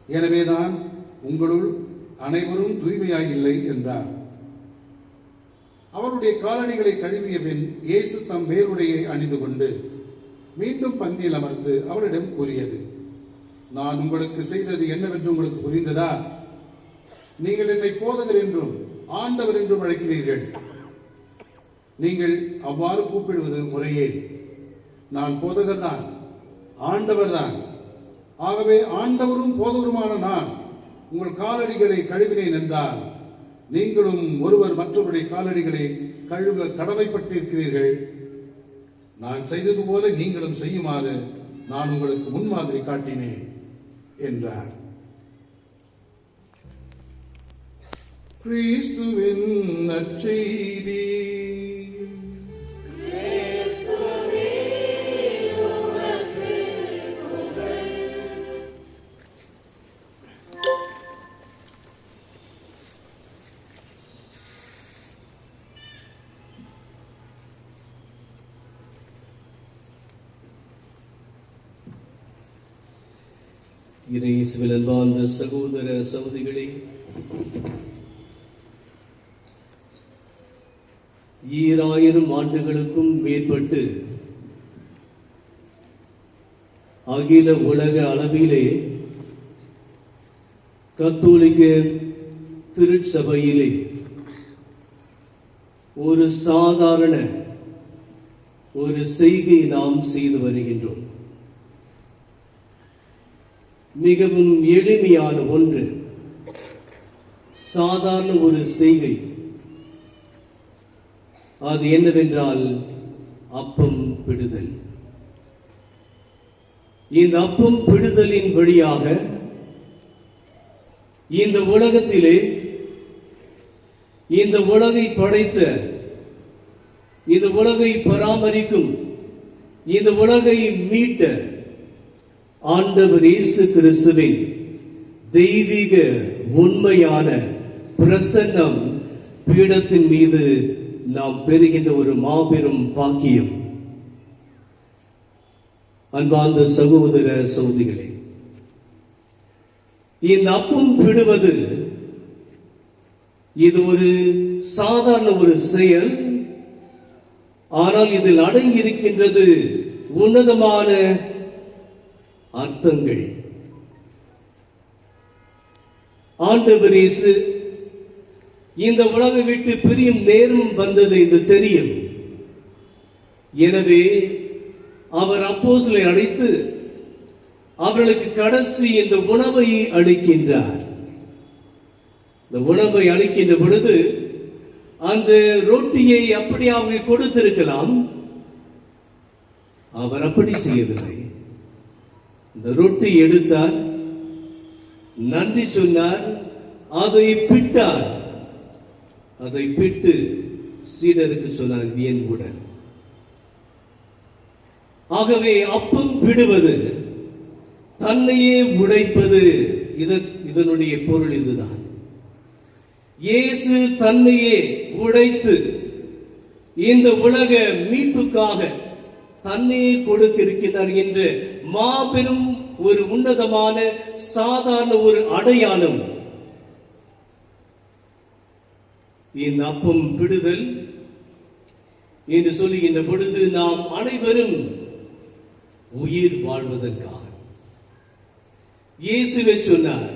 எனவேதான் உங்களுள் அனைவரும் தூய்மையாய் இல்லை என்றார். அவருடைய காலடிகளை கழுவிய பின் இயேசு தம் மேலுடையை அணிந்து கொண்டு மீண்டும் பந்தியில் அமர்ந்து அவரிடம் கூறியது, நான் உங்களுக்கு செய்தது என்னவென்று உங்களுக்கு புரிந்ததா? நீங்கள் என்னை போதகர் என்றும் ஆண்டவர் என்றும் அழைக்கிறீர்கள். நீங்கள் அவ்வாறு கூப்பிடுவது முறையே. நான் போதகர் தான், ஆண்டவர் தான். ஆகவே ஆண்டவரும் போதகருமான நான் உங்கள் காலடிகளை கழுவினேன் என்றால், நீங்களும் ஒருவர் மற்றவருடைய காலடிகளை கழுவ கடமைப்பட்டிருக்கிறீர்கள். நான் செய்தது போல நீங்களும் செய்யுமாறு நான் உங்களுக்கு முன்மாதிரி காட்டினேன் என்றார். கிறிஸ்துவின் நற்செய்தி. இயேசுவில் அன்பார்ந்த சகோதர சகோதரிகளே, 2000 ஆண்டுகளுக்கும் மேற்பட்டு அகில உலக அளவிலே கத்தோலிக்க திருச்சபையிலே ஒரு சாதாரண ஒரு செய்கை நாம் செய்து வருகின்றோம். மிகவும் எளிமையான ஒன்று, சாதாரண ஒரு செய்கை. அது என்னவென்றால் அப்பம் பிடுதல். இந்த அப்பம் பிடுதலின் வழியாக இந்த உலகத்திலே இந்த உலகை படைத்த, இந்த உலகை பராமரிக்கும், இந்த உலகை மீட்ட ஆண்டவர் இயேசு கிறிஸ்துவின் தெய்வீக உண்மையான பிரசன்னம் பீடத்தின் மீது நாம் பெறுகின்ற ஒரு மாபெரும் பாக்கியம். அன்பார்ந்த சகோதர சகோதரிகளே, இந்த அப்பம் பிடுவது இது ஒரு சாதாரண ஒரு செயல். ஆனால் இதில் அடங்கி இருக்கின்றது உன்னதமான அர்த்தங்கள். ஆண்டவர் இயேசு இந்த உலகை விட்டு பிரியும் நேரம் வந்தது என்று தெரியும். எனவே அவர் அப்போஸ்தலரை அழைத்து அவர்களுக்கு கடைசி இந்த உணவை அளிக்கின்றார். இந்த உணவை அளிக்கின்ற பொழுது அந்த ரொட்டியை அப்படி அவங்க கொடுத்திருக்கலாம். அவர் அப்படி செய்யவில்லை. இந்த ரொட்டி எடுத்தார், நன்றி சொன்னார், அதை பிட்டார். அதை பிட்டு சீடருக்கு சொன்னார், இது என் உடல். ஆகவே அப்பம் பிடுவது தன்னையே உடைப்பது. இதனுடைய பொருள் இதுதான். இயேசு தன்னையே உடைத்து இந்த உலக மீட்புக்காக தன்னையே கொடுக்க இருக்கிறார் என்ற மாபெரும் ஒரு உன்னதமான சாதாரண ஒரு அடையாளம் இந்த அப்பம் பிடுதல் என்று சொல்லுகின்ற பொழுது நாம் அனைவரும் உயிர் வாழ்வதற்காக. இயேசுவே சொன்னார்,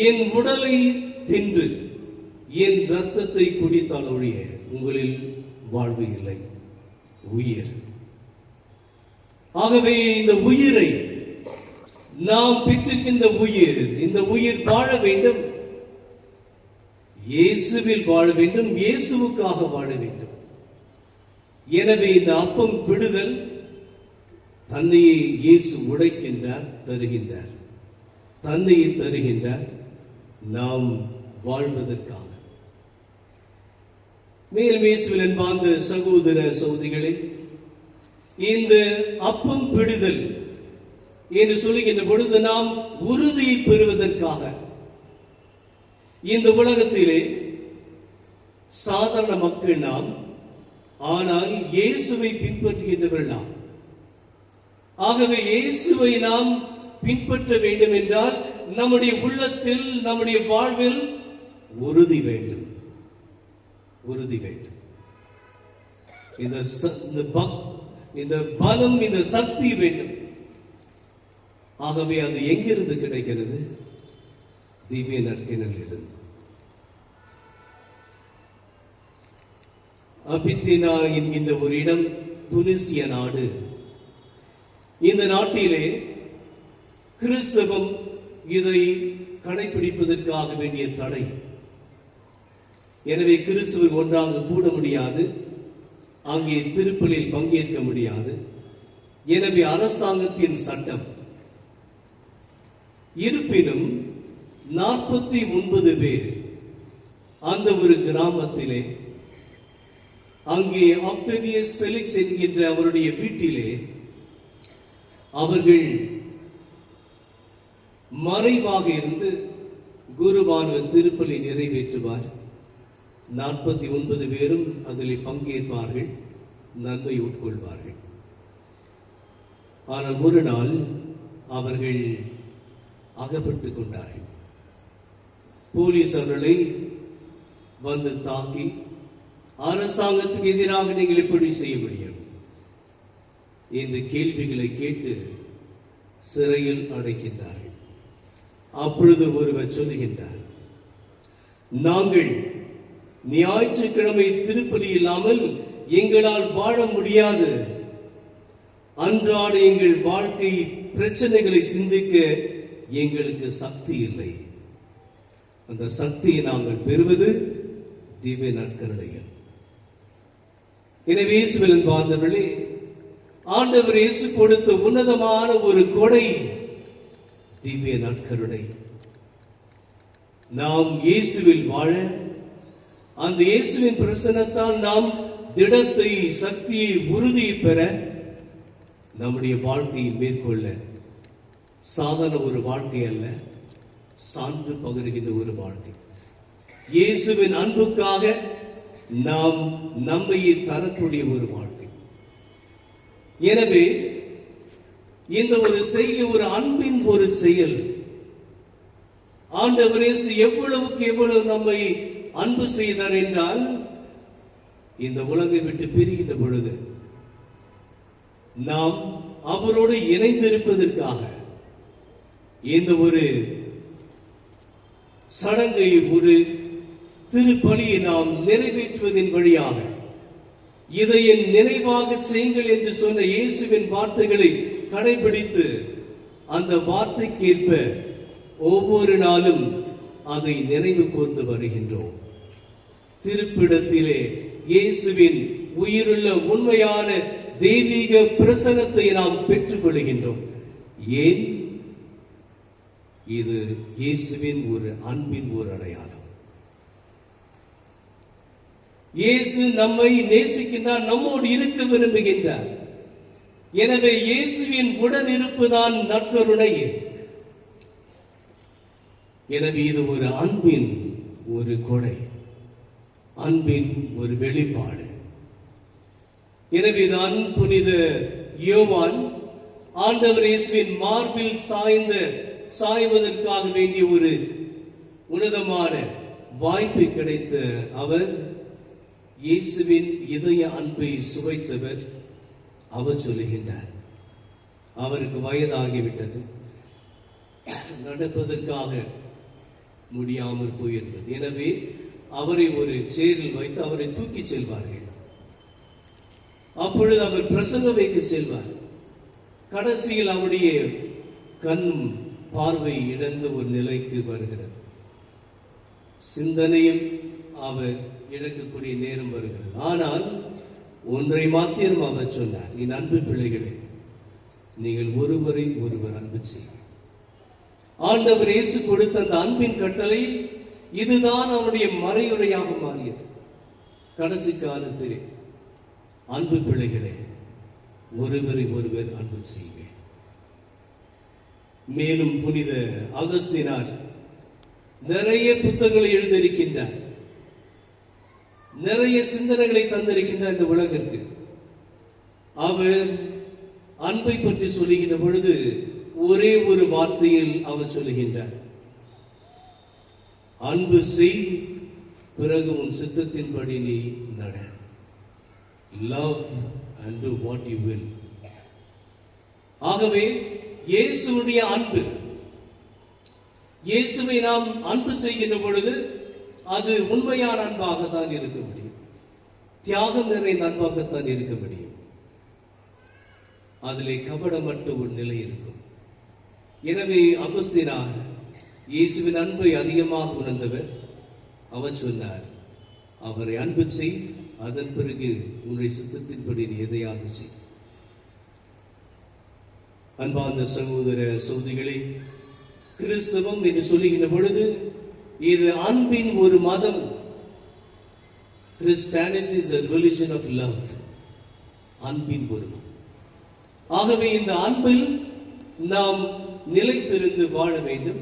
என் உடலை தின்று என் ரத்தத்தை குடித்தால் ஒழிய உங்களில் வாழ்வு இல்லை. உயிர். ஆகவே இந்த உயிரை நாம் பெற்றிருக்கின்ற உயிர், இந்த உயிர் வாழ வேண்டும், இயேசுவில் வாழ வேண்டும், இயேசுவுக்காக வாழ வேண்டும். எனவே இந்த அப்பம் விடுதல் தன்னையே இயேசு உடைக்கின்றார், தருகின்றார், தன்னையே தருகின்றார் நாம் வாழ்வதற்காக. மேலும் இயேசுவில் அன்பார்ந்த சகோதர சகோதரிகளே, இந்த அப்பம் பிடுதல் என்று சொல்லுகின்ற பொழுது நாம் உறுதியை பெறுவதற்காக இந்த உலகத்திலே சாதாரண மக்கள் நாம், ஆனால் இயேசுவை பின்பற்றுகின்றவர்கள் நாம். ஆகவே இயேசுவை நாம் பின்பற்ற வேண்டும் என்றால் நம்முடைய உள்ளத்தில், நம்முடைய வாழ்வில் உறுதி வேண்டும், உறுதி வேண்டும். இந்த பலம், இந்த சக்தி வேண்டும். ஆகவே அது எங்கிருந்து கிடைக்கிறது? திவ்ய நற்கிணல் இருந்து. அபித்தினா என்கின்ற ஒரு இடம் துனிசிய நாடு. இந்த நாட்டிலே கிறிஸ்தவம் இதை கடைபிடிப்பதற்காக வேண்டிய தடை. எனவே கிறிஸ்துவர் ஒன்றாக கூட முடியாது, அங்கே திருப்பலில் பங்கேற்க முடியாது. எனவே அரசாங்கத்தின் சட்டம். இருப்பினும் 49 பேர் அந்த ஒரு கிராமத்திலே, அங்கே ஆக்டேவியஸ் ஃபெலிக்ஸ் என்கின்ற அவருடைய வீட்டிலே அவர்கள் மறைவாக இருந்து குருவான திருப்பலி நிறைவேற்றுவார். 49 பேரும் அதில் பங்கேற்பார்கள், நன்மை உட்கொள்வார்கள். ஆனால் ஒரு நாள் அவர்கள் அகப்பட்டுக் கொண்டார்கள். போலீஸ் அவர்களை வந்து தாக்கி, அரசாங்கத்துக்கு எதிராக நீங்கள் எப்படி செய்ய முடியும் என்ற கேள்விகளை கேட்டு சிறையில் அடைக்கின்றார்கள். அப்பொழுது ஒருவர் சொல்லுகின்றார், நாங்கள் ஞாயிற்றுக்கிழமை திருப்பலி இல்லாமல் எங்களால் வாழ முடியாது. அன்றாட எங்கள் வாழ்க்கை பிரச்சனைகளை சிந்திக்க எங்களுக்கு சக்தி இல்லை. அந்த சக்தியை நாங்கள் பெறுவது திவ்ய நற்கருணையில். எனவே இயேசுவில் அன்பார்ந்தவர்களே, ஆண்டவர் இயேசு கொடுத்த உன்னதமான ஒரு கொடை திவ்ய நற்கருணை. நாம் இயேசுவில் வாழ, அந்த இயேசுவின் பிரசன்னத்தால் நாம் திடத்தை, சக்தியை, உறுதியை பெற, நம்முடைய வாழ்க்கையை மேற்கொள்ள சாதாரண ஒரு வாழ்க்கை அல்ல, சான்று பகிர்கின்ற ஒரு வாழ்க்கை. இயேசுவின் அன்புக்காக நாம் நம்மையே தரக்கூடிய ஒரு வாழ்க்கை. எனவே இந்த ஒரு செய்கை ஒரு அன்பின் ஒரு செயல். ஆண்டவர் இயேசு எவ்வளவுக்கு எவ்வளவு நம்மை அன்பு செய்தார் என்றால், இந்த உலகை விட்டு பிரிகின்ற பொழுது நாம் அவரோடு இணைந்திருப்பதற்காக இந்த ஒரு சடங்கை, ஒரு திருப்பலியை நாம் நிறைவேற்றுவதன் வழியாக இதை என் நினைவாக செய்யுங்கள் என்று சொன்ன இயேசுவின் வார்த்தைகளை கடைபிடித்து அந்த வார்த்தைக்கேற்ப ஒவ்வொரு நாளும் அதை நினைவு கூர்ந்து வருகின்றோம். திருப்பிடத்திலே இயேசுவின் உயிருள்ள உண்மையான தெய்வீக பிரசன்னத்தை நாம் பெற்றுக் கொள்கின்றோம். ஏன்? இது இயேசுவின் ஒரு அன்பின் ஒரு அடையாளம். இயேசு நம்மை நேசிக்கின்றார், நம்மோடு இருக்க விரும்புகின்றார். எனவே இயேசுவின் உடன் இருப்புதான் நற்கருணை. எனவே இது ஒரு அன்பின் ஒரு கொடை, அன்பின் ஒரு வெளிப்பாடு. எனவேதான் புனித யோவான் ஆண்டவர் இயேசுவின் மார்பில் சாய்வதற்காக வேண்டிய ஒரு உன்னதமான வாய்ப்பு கிடைத்த அவர், இயேசுவின் இதய அன்பை சுவைத்தவர். அவர் சொல்லுகின்றார், அவருக்கு வயதாகிவிட்டது, நடப்பதற்காக முடியாமல் போயிருந்தது. எனவே அவரை ஒரு சேரில் வைத்து அவரை தூக்கி செல்வார்கள். அப்பொழுது அவர் பிரசங்க வைக்க செல்வார். கடைசியில் அவருடைய கண் பார்வை இழந்த ஒரு நிலைக்கு வருகிறது. சிந்தனையும் அவர் இழக்கக்கூடிய நேரம் வருகிறது. ஆனால் ஒன்றை மாத்திரம் அவர் சொன்னார், என் அன்பு பிள்ளைகளே, நீங்கள் ஒருவரை ஒருவர் அன்பு செய்யுங்கள். ஆண்டவர் இயேசு கொடுத்த அந்த அன்பின் கட்டளை இதுதான் அவருடைய மறையுரையாக மாறியது. கடைசி காலத்திலே அன்பு பிள்ளைகளே, ஒருவரை ஒருவர் அன்பு செய்யுங்கள். மேலும் புனித அகஸ்தீனார் நிறைய புத்தகங்களை எழுதியிருக்கின்றார், நிறைய சிந்தனைகளை தந்திருக்கின்றார் இந்த உலகிற்கு. அவர் அன்பை பற்றி சொல்லுகின்ற பொழுது ஒரே ஒரு வார்த்தையில் அவர் சொல்லுகின்றார், அன்பு செய், பிறகு உன் சித்தத்தின்படி நீ நட. Love and do what you will. ஆகவே இயேசுவுடைய அன்பு, இயேசுவை நாம் அன்பு செய்கின்ற பொழுது அது உண்மையான அன்பாகத்தான் இருக்க முடியும், தியாகம் நிறைந்த அன்பாகத்தான் இருக்க முடியும். அதிலே கபடமற்ற ஒரு நிலை இருக்கும். எனவே அகஸ்தீனார் இயேசுவின் அன்பை அதிகமாக உணர்ந்தவர். அவர் சொன்னார், அவரை அன்பு செய், அதன் பிறகு உன்னுடைய சித்தத்தின்படி நீ எதையாவது செய். அன்பார்ந்த சகோதர சகோதரிகளே, கிறிஸ்தவம் என்று சொல்லுகின்ற பொழுது இது அன்பின் ஒரு மதம். Christianity is a religion of love. அன்பின் ஒரு மதம். ஆகவே இந்த அன்பில் நாம் நிலைத்திருந்து வாழ வேண்டும்,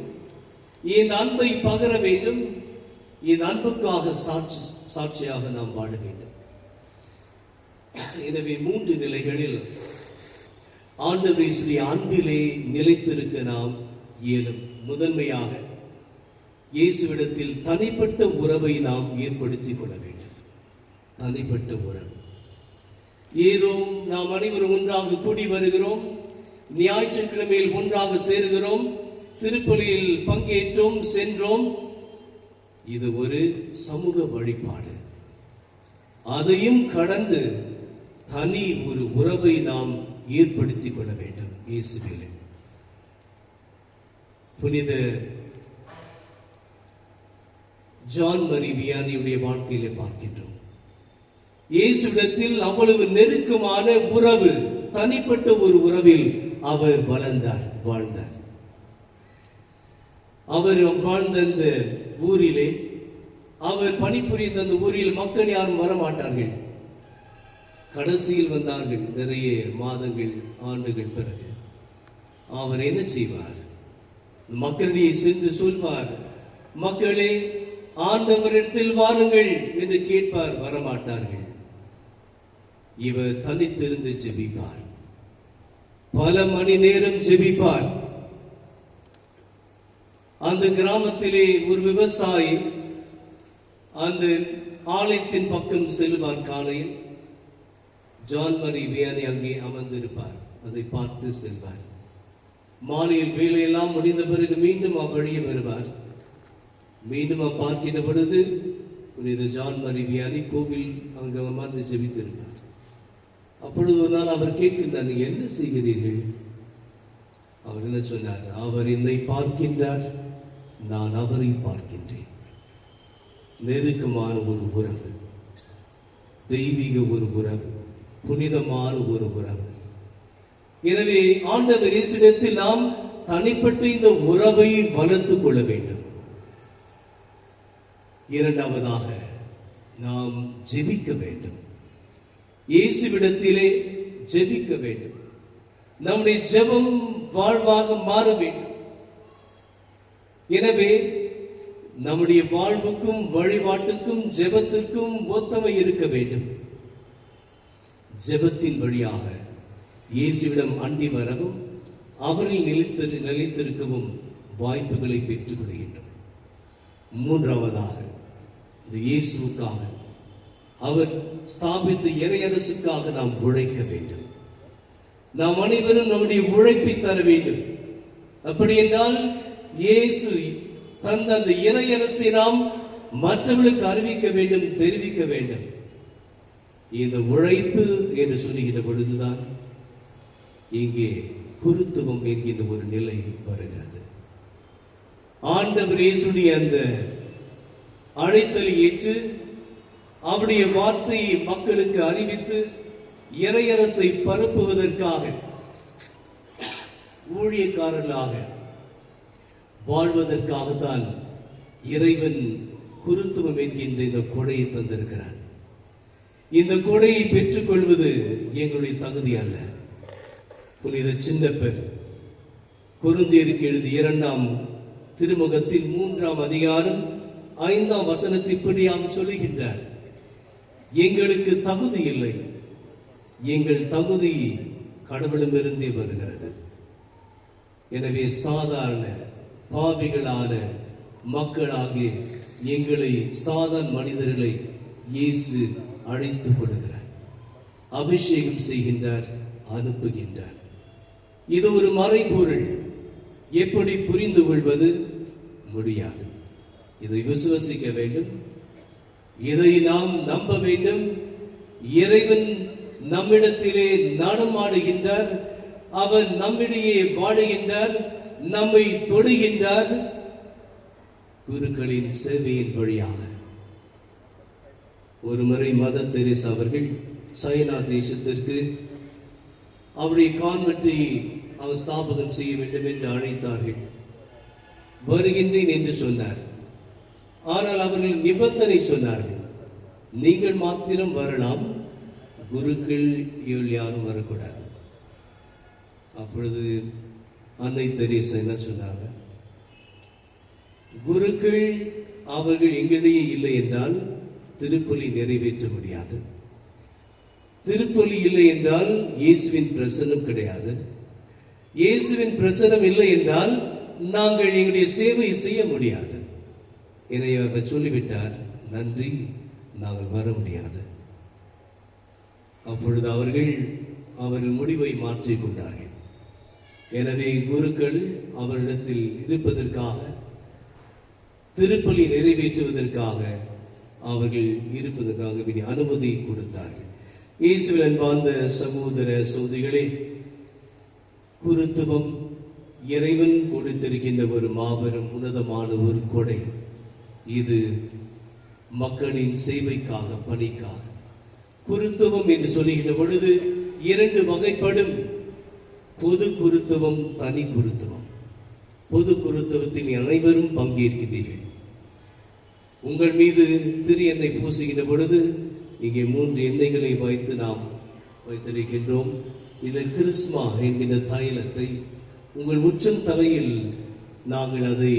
இந்த அன்பை பகர வேண்டும், இந்த அன்புக்காக சாட்சியாக நாம் வாழ வேண்டும். எனவே 3 நிலைகளில் ஆண்டவருடைய அன்பிலே நிலைத்திருக்க நாம் இயலும். முதன்மையாக இயேசுவிடத்தில் தனிப்பட்ட உறவை நாம் ஏற்படுத்திக் கொள்ள வேண்டும். தனிப்பட்ட உறவு. ஏதோ நாம் அனைவரும் ஒன்றாக கூடி வருகிறோம், ஞாயிற்றுக்கிழமையில் ஒன்றாக சேருகிறோம், திருப்பலியில் பங்கேற்றோம், சென்றோம். இது ஒரு சமூக வழிபாடு. அதையும் கடந்து தனி ஒரு உறவை நாம் ஏற்படுத்திக் கொள்ள வேண்டும் இயேசுவிலே. புனித ஜான் மரி வியானியுடைய வாழ்க்கையிலே பார்க்கின்றோம். இயேசுவிடத்தில் அவ்வளவு நெருக்கமான உறவு, தனிப்பட்ட ஒரு உறவில் அவர் வாழ்ந்தார். அவர் வாழ்ந்த அந்த ஊரிலே, அவர் பணிபுரிந்த அந்த ஊரில் மக்கள் யாரும் வரமாட்டார்கள். கடைசியில் வந்தார்கள், நிறைய மாதங்கள் ஆண்டுகள் பிறகு. அவர் என்ன செய்வார்? மக்களிடையே சென்று சொல்வார், மக்களே ஆண்டவரிடத்தில் வாருங்கள் என்று கேட்பார். வரமாட்டார்கள். இவர் தனித்திருந்து ஜெபிப்பார், பல மணி நேரம் ஜெபிப்பார். அந்த கிராமத்திலே ஒரு விவசாயி அந்த ஆலயத்தின் பக்கம் செல்வார். காலையில் ஜான் மரி வியானி அங்கே அமர்ந்திருப்பார், அதை பார்த்து செல்வார். மாலையில் வேலையெல்லாம் முடிந்த பிறகு மீண்டும் வழியே வருவார். மீண்டும் பார்க்கின்ற பொழுது புனித ஜான் மரி வியானி கோவில் அங்கு அமர்ந்து ஜெபித்திருப்பார். அப்பொழுது ஒரு நாள் அவர் கேட்கின்றார், நீங்க என்ன செய்கிறீர்கள்? அவர் என்ன சொன்னார்? அவர் என்னை பார்க்கின்றார், நான் அவரை பார்க்கின்றேன். நெருக்கமான ஒரு உறவு, தெய்வீக ஒரு உறவு, புனிதமான ஒரு உறவு. எனவே ஆண்டவர் இயேசுவிடத்தில் நாம் தனிப்பட்ட இந்த உறவை வளர்த்துக் கொள்ள வேண்டும். இரண்டாவதாக நாம் ஜெபிக்க வேண்டும். இயேசுவிடத்திலே ஜெபிக்க வேண்டும். நம்முடைய ஜெபம் வாழ்வாக மாற வேண்டும். எனவே நம்முடைய வாழ்வுக்கும் வழிபாட்டுக்கும் ஜெபத்திற்கும் ஒத்தமை இருக்க வேண்டும். ஜெபத்தின் வழியாக இயேசுவிடம் அண்டி வரவும் அவரில் நிலைத்திருக்கவும் வாய்ப்புகளை பெற்றுக் கொள்கின்றோம். மூன்றாவதாக இந்த இயேசுவுக்காக, அவர் ஸ்தாபித்த இறையரசுக்காக நாம் உழைக்க வேண்டும். நாம் அனைவரும் நம்முடைய உழைப்பை தர வேண்டும். அப்படி என்றால் இயேசு தந்த அந்த இறையரசை நாம் மற்றவர்களுக்கு அறிவிக்க வேண்டும், தெரிவிக்க வேண்டும். இந்த உழைப்பு என்று சொல்லுகின்ற பொழுதுதான் இங்கே குருத்துவம் என்கின்ற ஒரு நிலை வருகிறது. ஆண்டவர் இயேசுடைய அந்த அழைத்தலை ஏற்று அவருடைய வார்த்தையை மக்களுக்கு அறிவித்து இறையரசை பரப்புவதற்காக ஊழியக்காரர்களாக வாழ்வதற்காகத்தான் இறைவன் குருத்துவம் என்கின்ற இந்த கொடையை தந்திருக்கிறார். இந்த கொடையை பெற்றுக்கொள்வது எங்களுடைய தகுதி அல்ல. புனித சின்னப்பர் கொரிந்தியருக்கு எழுதிய 2ஆம் திருமுகத்தின் 3ஆம் அதிகாரம் 5ஆம் வசனத்தை இப்படியாக சொல்லுகின்றார்: எங்களுக்கு தகுதி இல்லை, எங்கள் தகுதி கடவுளிடமிருந்தே வருகிறது. எனவே சாதாரண பாவிகளான மக்களாகிய எங்களை, சாதாரண மனிதர்களை இயேசு அழைத்துக் கொள்கிறார், அபிஷேகம் செய்கின்றார், அனுப்புகின்றார். இது ஒரு மறைபொருள். எப்படி புரிந்து கொள்வது? முடியாது. இதை விசுவசிக்க வேண்டும், இதை நாம் நம்ப வேண்டும். இறைவன் நம்மிடத்திலே நடமாடுகின்றார், அவர் நம்மிடையே வாழுகின்றார், நம்மை தொடுகின்றார் குருக்களின் சேவையின் வழியாக. ஒருமுறை மதர் தெரேசா அவர்கள் சைனா தேசத்திற்கு அவருடைய கான்வென்ட்டை அவர் ஸ்தாபகம் செய்ய வேண்டும் என்று அழைத்தார்கள். வருகின்றேன் என்று சொன்னார். ஆனால் அவர்கள் நிபந்தனை சொன்னார்கள், நீங்கள் மாத்திரம் வரலாம், குருக்கள் யாரும் வரக்கூடாது. அப்பொழுது அன்னை தெரேசா என்ன சொன்னாங்க? குருக்கள் அவர்கள் எங்களிடையே இல்லை என்றால் திருப்பலி நிறைவேற்ற முடியாது. திருப்பலி இல்லை என்றால் இயேசுவின் பிரசன்னம் கிடையாது. இயேசுவின் பிரசன்னம் இல்லை என்றால் நாங்கள் எங்களுடைய சேவை செய்ய முடியாது. இதை அவர் சொல்லிவிட்டார், நன்றி, நாங்கள் வர முடியாது. அப்பொழுது அவர்கள் முடிவை மாற்றிக் கொண்டார்கள். எனவே குருக்கள் அவரிடத்தில் இருப்பதற்காக, திருப்பலி நிறைவேற்றுவதற்காக அவர்கள் இருப்பதற்காக அனுமதி கொடுத்தார்கள். இயேசுவின் அன்பார்ந்த சகோதர சகோதரிகளே, குருத்துவம் இறைவன் கொடுத்திருக்கின்ற ஒரு மாபெரும் உன்னதமான ஒரு கொடை. இது மக்களின் சேவைக்காக, பணிக்காக. குருத்துவம் என்று சொல்லுகின்ற பொழுது 2 வகைப்படும்: பொது குருத்துவம், தனி குருத்துவம். பொது குருத்துவத்தில் அனைவரும் பங்கேற்கின்றீர்கள். உங்கள் மீது திரு எண்ணெய் பூசுகின்ற பொழுது இங்கே 3 எண்ணெய்களை வைத்து நாம் வைத்திருக்கின்றோம். இதில் கிறிஸ்மா என்கின்ற தைலத்தை உங்கள் உச்சம் தலையில் நாங்கள் அதை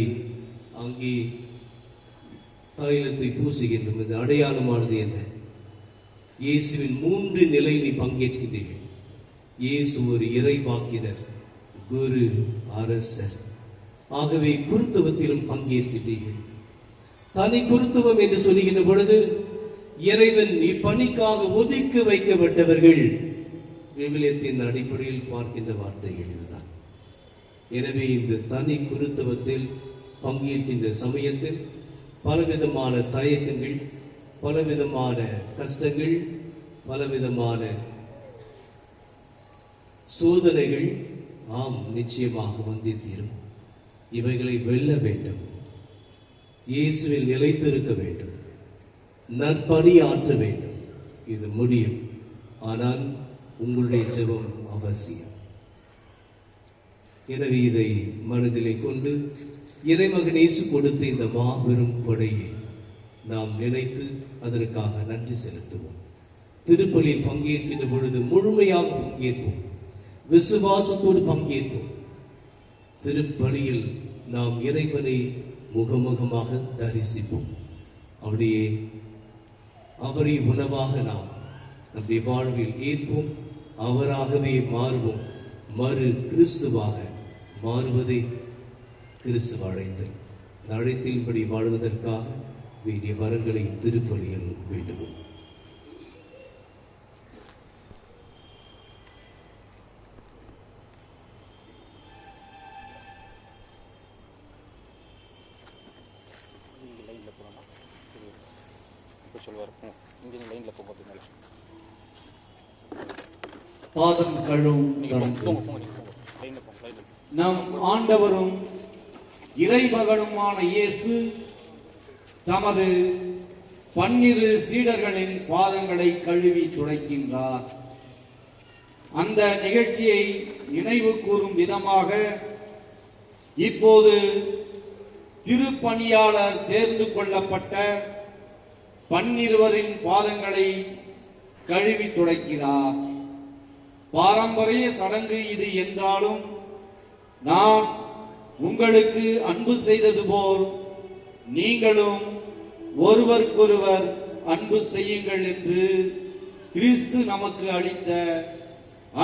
அங்கே தைலத்தை பூசுகின்றோம். இது அடையாளமானது என்ன? இயேசுவின் 3 நிலையில் நீ பங்கேற்கின்றீர்கள். இயேசு ஒரு இறைவாக்கினர், குரு, அரசர். ஆகவே குருத்துவத்திலும் பங்கேற்கின்றீர்கள். தனி குருத்துவம் என்று சொல்லுகின்ற பொழுது இறைவன் இப்பணிக்காக ஒதுக்கி வைக்கப்பட்டவர்கள். விவிலியத்தின் அடிப்படையில் பார்க்கின்ற வார்த்தைகள் இதுதான். எனவே இந்த தனி குருத்துவத்தில் பங்கேற்கின்ற சமயத்தில் பலவிதமான தயக்கங்கள், பலவிதமான கஷ்டங்கள், பலவிதமான சோதனைகள் நிச்சயமாக வந்தே தீரும். இவைகளை வெல்ல வேண்டும், இயேசுவில் நிலைத்திருக்க வேண்டும், நற்பணி ஆற்ற வேண்டும். இது முடியும். ஆனால் உங்களுடைய ஜெபம் அவசியம். எனவே இதை மனதிலே கொண்டு இறைமகன் இயேசு கொடுத்த இந்த மாபெரும் கொடையை நாம் நினைத்து அதற்காக நன்றி செலுத்துவோம். திருப்பலியில் பங்கேற்கின்ற பொழுது முழுமையாக பங்கேற்போம், விசுவாசத்தோடு பங்கேற்போம். திருப்பலியில் நாம் இறைவனை முகமுகமாக தரிசிப்போம். அப்படியே அவரை உணவாக நாம் நம்முடைய வாழ்வில் ஏற்போம், அவராகவே மாறுவோம். மறு கிறிஸ்துவாக மாறுவதை கிறிஸ்துவ அழைத்தல். இந்த அழைத்தின்படி வாழ்வதற்காக வேண்டிய வரங்களை திருப்பலியில் வேண்டுவோம். சொல்லுவார், இங்கே லைனில் போக அப்படின்னால பாதம் கழுவும் சடங்கு. நம் ஆண்டவரும் இறைமகனுமான இயேசு தமது 12 சீடர்களின் பாதங்களை கழுவி துடைக்கின்றார். அந்த நிகழ்ச்சியை நினைவு கூறும் விதமாக இப்போது திருப்பணியாளர் தேர்ந்து கொள்ளப்பட்ட 12 பாதங்களை கழுவி துடைக்கிறார். பாரம்பரிய சடங்கு இது என்றாலும் நான் உங்களுக்கு அன்பு செய்தது போல் நீங்களும் ஒருவருக்கொருவர் அன்பு செய்யுங்கள் என்று கிறிஸ்து நமக்கு அளித்த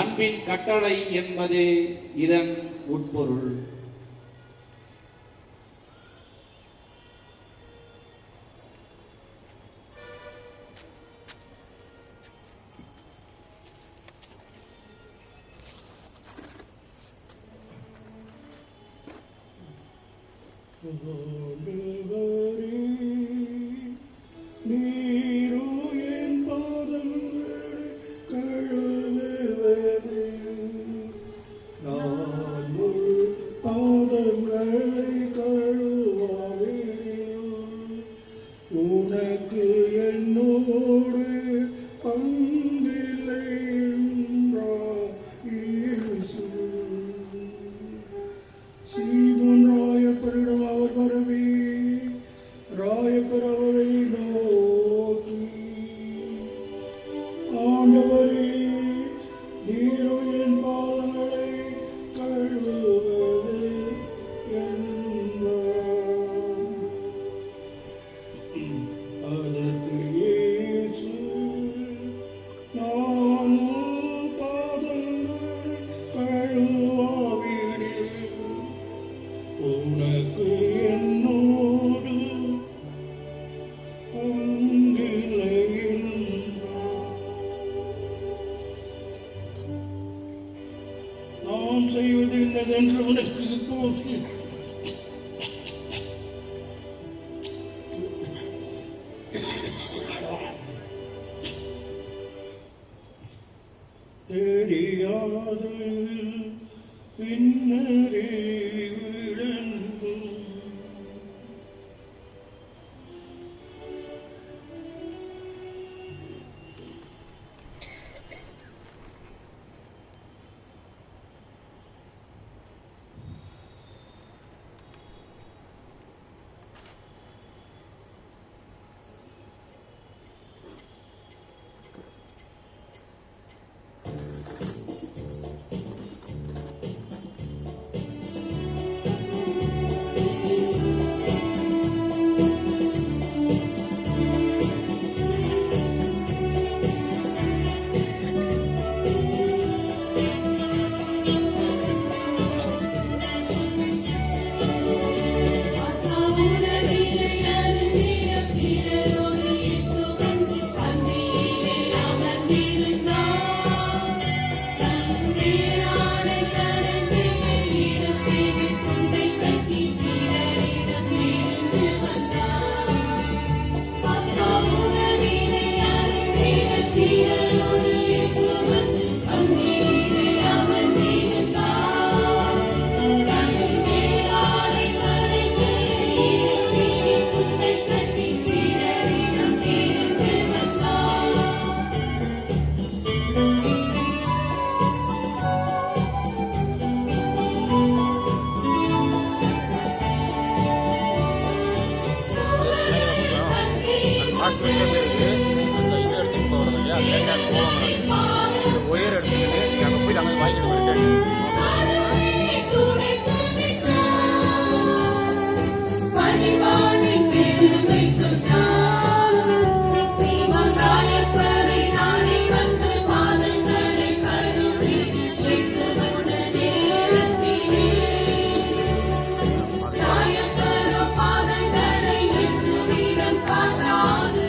அன்பின் கட்டளை என்பதே இதன் உட்பொருள். நீரோ என் பாதங்களை கழுவுவது, நான் முள் பாதங்களை கழுவாவிடில் உனக்கு என்னோடு பங்கில்லை என்றார் இயேசு. சீமோன் ராயப்பரிடம் அவர் வரவே ராயப்பர் அவரை நோக்கி, ஆண்டவரே, நீரோ என் பாதங்களை கழுவுவது என்றார். அதற்கு இயேசு, நான் உன் பாதங்களை கழுவாவிடில் உனக்கு என்னோடு பங்கில்லை என்றார். நான் செய்வது என்னதென்று உனக்கு இப்போது தெரியாது, பின்னரே விளங்கும். ஒயர் எடுத்துக்கிட்டு அங்கே போய் நாங்கள் வாங்கிட்டு போயிருக்கேன். பாதங்களை இயேசுவிடம் காட்டாது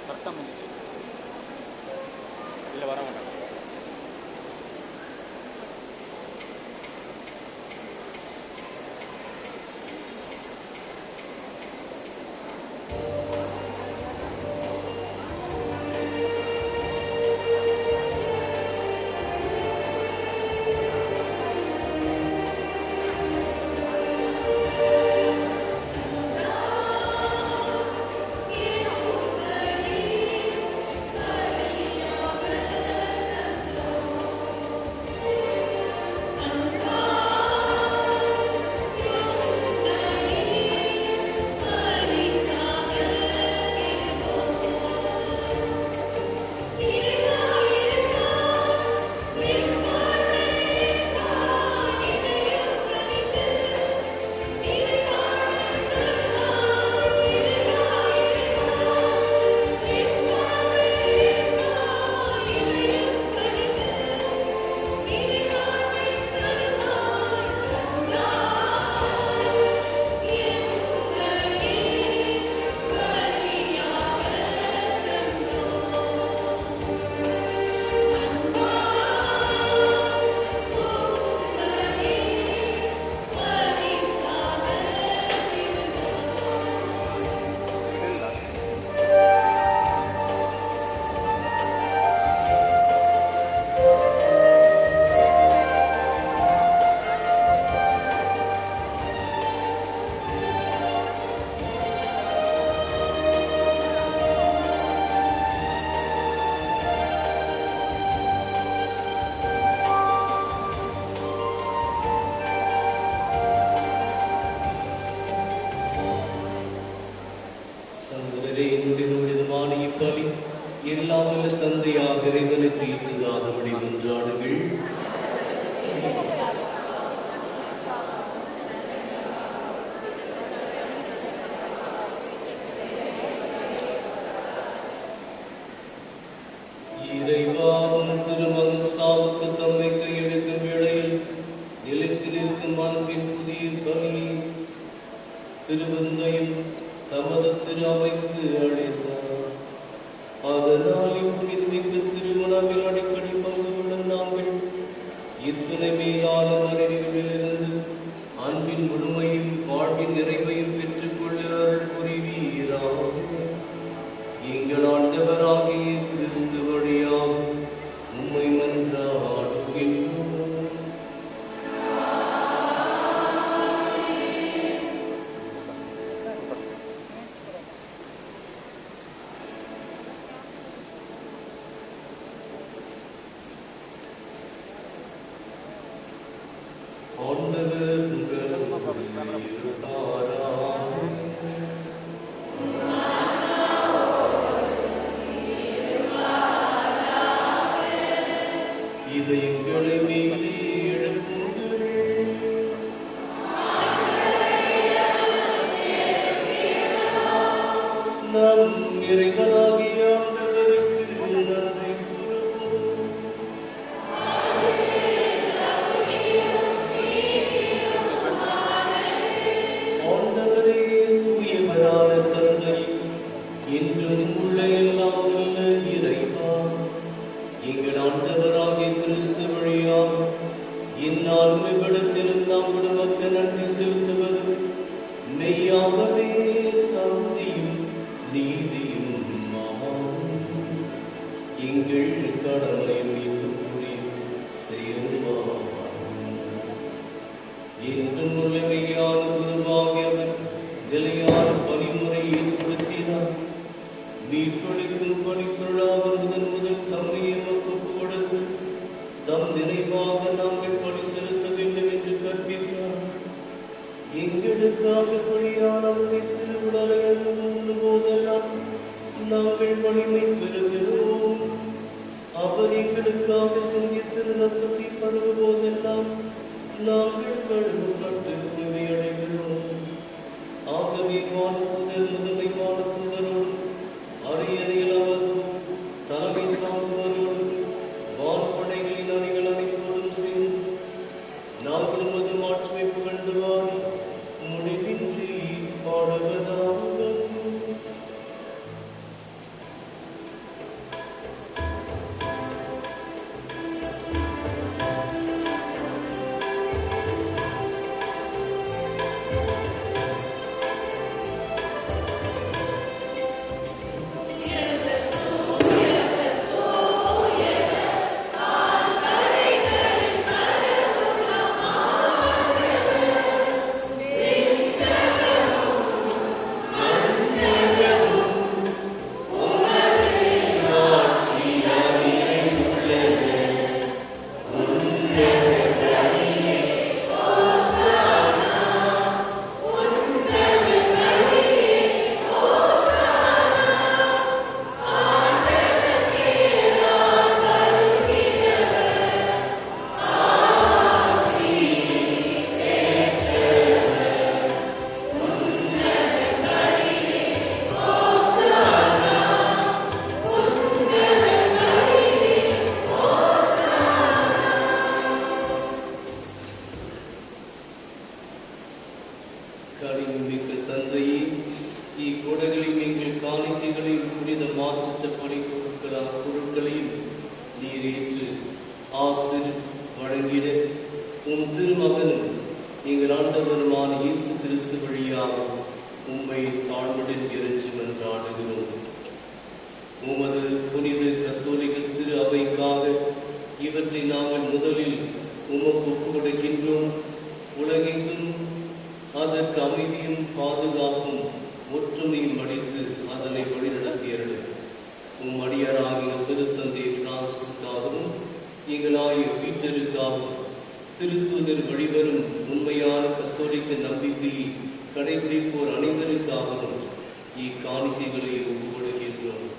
சத்தம் இல்லை வர மாட்டாங்க. எல்லாம் வல்ல தந்தையாக இறைவனுக்கு ஈற்றுதாகும்படி மன்றாடுங்கள். இறைவா, உம் திருமகன் சாவுக்கு தம்மை கையெடுக்கும் வேளையில் நிலைத்து நிற்கும் அன்பின் புதிய கவியை திருவந்தையும் தமது திரு அவைக்கு அழைத்தார். அதனால் இப்புனிதமிக்க திருமணவில் அடிக்கடி பங்கு கொள்ளும் நாங்கள் இத்துணை மேலான மறைவிலிருந்து அன்பின் முழுமையும் வாழ்வின் நிறைவையும் பெற்றுக்கொள்ள அருள் புரிவீராக. எங்கள் ஆண்டவராகிய கிறிஸ்து வழியாக உம்மை மன்றாடுகின்றோம். இதயங்களை மீது எழுப்புங்கள். நம் இறைவனாகிய ஆண்டவருக்கு நன்றி கூறுவோம். ஆண்டவரே, தூயவரான தந்தை, என்றும் உள்ள எல்லாம் வல்ல இறைவா, எங்கள் ஆண்டவராகிய கிறிஸ்து வழியாக இந்நாள் விபடத்திலும் நாம் விடுவதற்கு நன்றி செலுத்துவது மெய்யாகவே தந்தையும் நீதியும் எங்கள் கடமையும் செய்வார். என்றும் முழுமையான குருவாகியவர் நிலையான பணிமுறை ஏற்படுத்தினார். மீட்பளிக்கும் பணிக்குள்ளாக முதல் தம்மையை நமக்கு கொடுத்து தம் நினைவாக நாங்கள் பணி செலுத்த வேண்டும் என்று கற்பித்தார். எங்களுக்காக பணியாளர்களை திருவிழலை அனுப்பும் போதெல்லாம் நாங்கள் வலிமை பெறுகிறோம். அவர் எங்களுக்காக சிந்தித்து ரத்தத்தை பருவ போதெல்லாம் நாங்கள் கழுவப்பட்டு உண்மை அடைகிறோம். ஆகவே வானத்துதர் முதன்மை வானத்துதரோடு அரியணையில் அவரும் தலைமை தாங்குவரோடு கனிமிக்க தந்தையே, இக்கொடைகளையும் எங்கள் காணிக்கைகளையும் புனித மாசற்றப்படி பொருட்களையும் நீர் ஏற்று ஆசிர் வழங்கிட உம் திருமகனும் எங்கள் ஆண்டவருமான இயேசு கிறிஸ்து வழியாக உம்மை தாழ்வுடன் இறைஞ்சி மன்றாடுகிறோம். உமது புனித கத்தோலிக்க திரு அவைக்காக இவற்றை நாங்கள் முதலில் உமக்கு ஒப்புக்கொடுக்கின்றோம். உலகெங்கும் அதற்கு அமைதியும் பாதுகாப்பும் ஒற்றுமையும் அளித்து அதனை வழிநடத்தியர்கள். உம் அடியாராகிய திருத்தந்தை பிரான்சிஸுக்காகவும் எங்களாகிய பீட்டருக்காகவும் திருத்தூதர் வழிவரும் உண்மையான கத்தோலிக்க நம்பிக்கையை கடைபிடிப்போர் அனைவருக்காகவும் இக்காணிக்கைகளை ஒப்புக் கொடுக்கின்றோம்.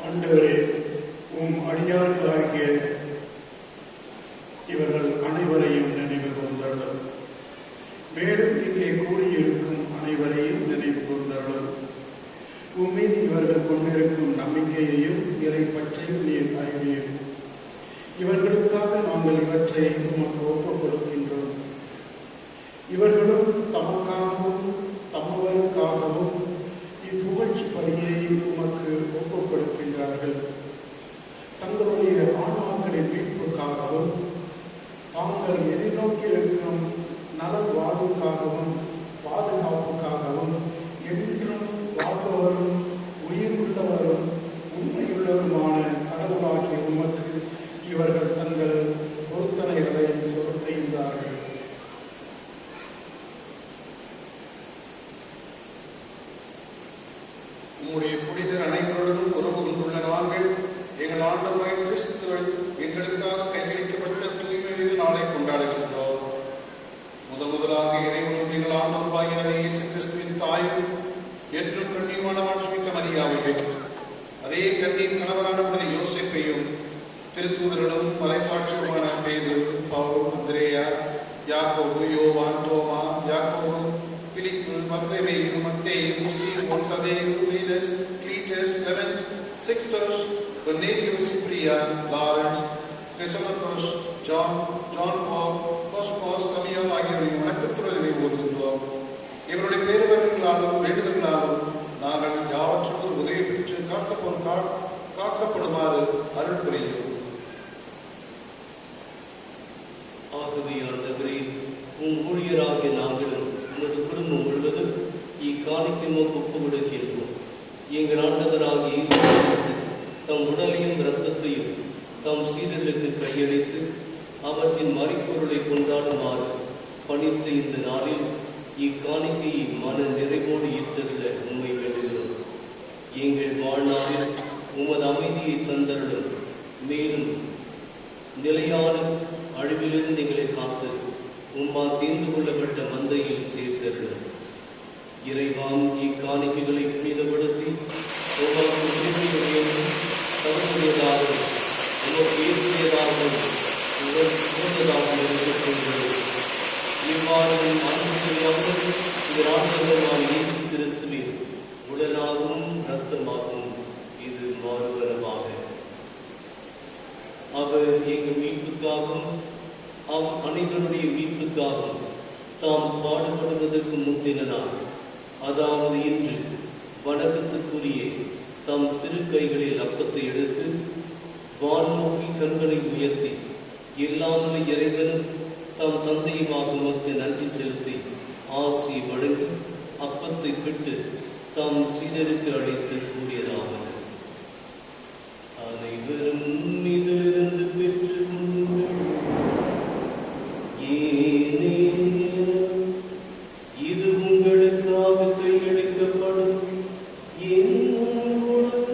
ஆண்டவரே, உம் அடியார்களாகிய இவர்கள் அனைவரையும் நினைவு கூர்ந்தருளும். மேலும் இங்கே கூடியிருக்கும் அனைவரையும் நினைவு கூர்ந்தருளும். உம் மீது இவர்கள் கொண்டிருக்கும் நம்பிக்கையையும் இறைப்பற்றையும் நீர் அறிவீர். இவர்களுக்காக நாங்கள் இவற்றை உமக்கு ஒப்புக் கொடுக்கின்றோம். இவர்களும் தமக்காகவும் தமவருக்காகவும் இப்புகழ்ச்சி பணியை உமக்கு ஒப்புக் கொடுக்கின்றார்கள். தங்களுடைய ஆன்மாக்களின் மீட்புக்காகவும் தாங்கள் எதிர்நோக்கி இருக்கும் நல வாழ்வுக்காகவும் பாதுகாப்புக்காகவும் என்றும் வாழ்பவரும் உயிருள்ளவரும் உண்மையுள்ளவருமான கடவுளாகிய உமக்கு இவர்கள் தங்கள் பொருத்தனைகளை செலுத்துகின்றார்கள். உம்முடைய புனிதர் அனைவருடனும் உறவு கொண்டுள்ள நாங்கள் எங்கள் ஆண்டவராகிய கிறிஸ்து எங்களுக்காக கையளிக்கப்பட்ட தூய்மை நாளை கொண்டாடுகின்றோம். முதலாக இறைவனும் எங்கள் ஆண்டவராகிய இயேசு கிறிஸ்துவின் தாயும் என்றும் கண்ணியமான மாட்சிமிக்க மரியாதையும் அதே கண்ணியின் கணவரான யோசேப்பையும் திருத்தூதர்களும் மறைசாட்சியுமான பேதுரு, பவுல், அந்திரேயா, யாக்கோபு, யோவான், தோமா, யாக்கோபு, பிலிப்பு, பர்தலமேயு, மத்தேயு, சீமோன், ததேயு, Louis, Cletus, Clement, Sixtus, Cornelius, Cyprian, Lawrence, Christopher, John Paul, Cosmas, Damian ஆகியோரின் வணக்கத்துடன் நினைவுகூர்கின்றோம். இவருடைய பேருவர்களாலும் வேண்டுதல்களாலும் நாங்கள் யாவற்றுக்கும் உதவி பெற்று காக்கப்படுமாறு அருள் புரியும். ஆகவே ஆண்டவரே, உம் ஊழியராகிய நாங்களும் உமது குடும்பம் முழுவதும் இக்காணிக்கை ஒப்புக் கொடுக்கின்றோம். எங்கள் ஆண்டவராகிய இயேசு கிறிஸ்து தம் உடலையும் இரத்தத்தையும் தம் சீடர்களுக்கு கையளித்து அவற்றின் மறைப்பொருளை கொண்டாடுமாறு பணித்த இந்த நாளில் இக்காணிக்கையை மன நிறைவோடு ஏற்றதிட உண்மை வேண்டுகிறோம். எங்கள் வாழ்நாளில் உமது அமைதியை தந்தருளும். மேலும் நிலையான அழிவிலிருந்து எங்களை காத்து உம்மால் தீர்ந்து கொள்ளப்பட்ட மந்தையில் சேர்த்தருளும். இறைவான் இக்காணிக்கைகளை புனிதப்படுத்தி உமக்கு உரிமையுடையதும் தகுதியுடையதாகவும் உமக்கு ஏற்புடையதாகவும் உகந்ததாகவும் இருக்கச் செய்கிறோம். இவ்வாறு ஆண்டவராகிய இயேசு கிறிஸ்துவின் உடலாகவும் இரத்தமாகவும் இது மாறுவனவாக. அவர் எங்கள் மீட்புக்காகவும் அனைவருடைய மீட்புக்காகவும் தாம் பாடுபடுவதற்கு முந்தின நாள், அதாவது இன்று வணக்கத்துக்குரிய தம் திருக்கைகளில் அப்பத்தை எடுத்து வானோக்கி கண்களை உயர்த்தி எல்லாமல்ல இறைவனும் தம் தந்தையுமாக உமக்கு நன்றி செலுத்தி ஆசி வழங்கி அப்பத்தை விட்டு தாம் சீடருக்கு அழைத்து கூறியதாவது: அனைவரும் இதிலிருந்து பெற்று இது உங்களுக்காக கையளிக்கப்படும் என் உடல்.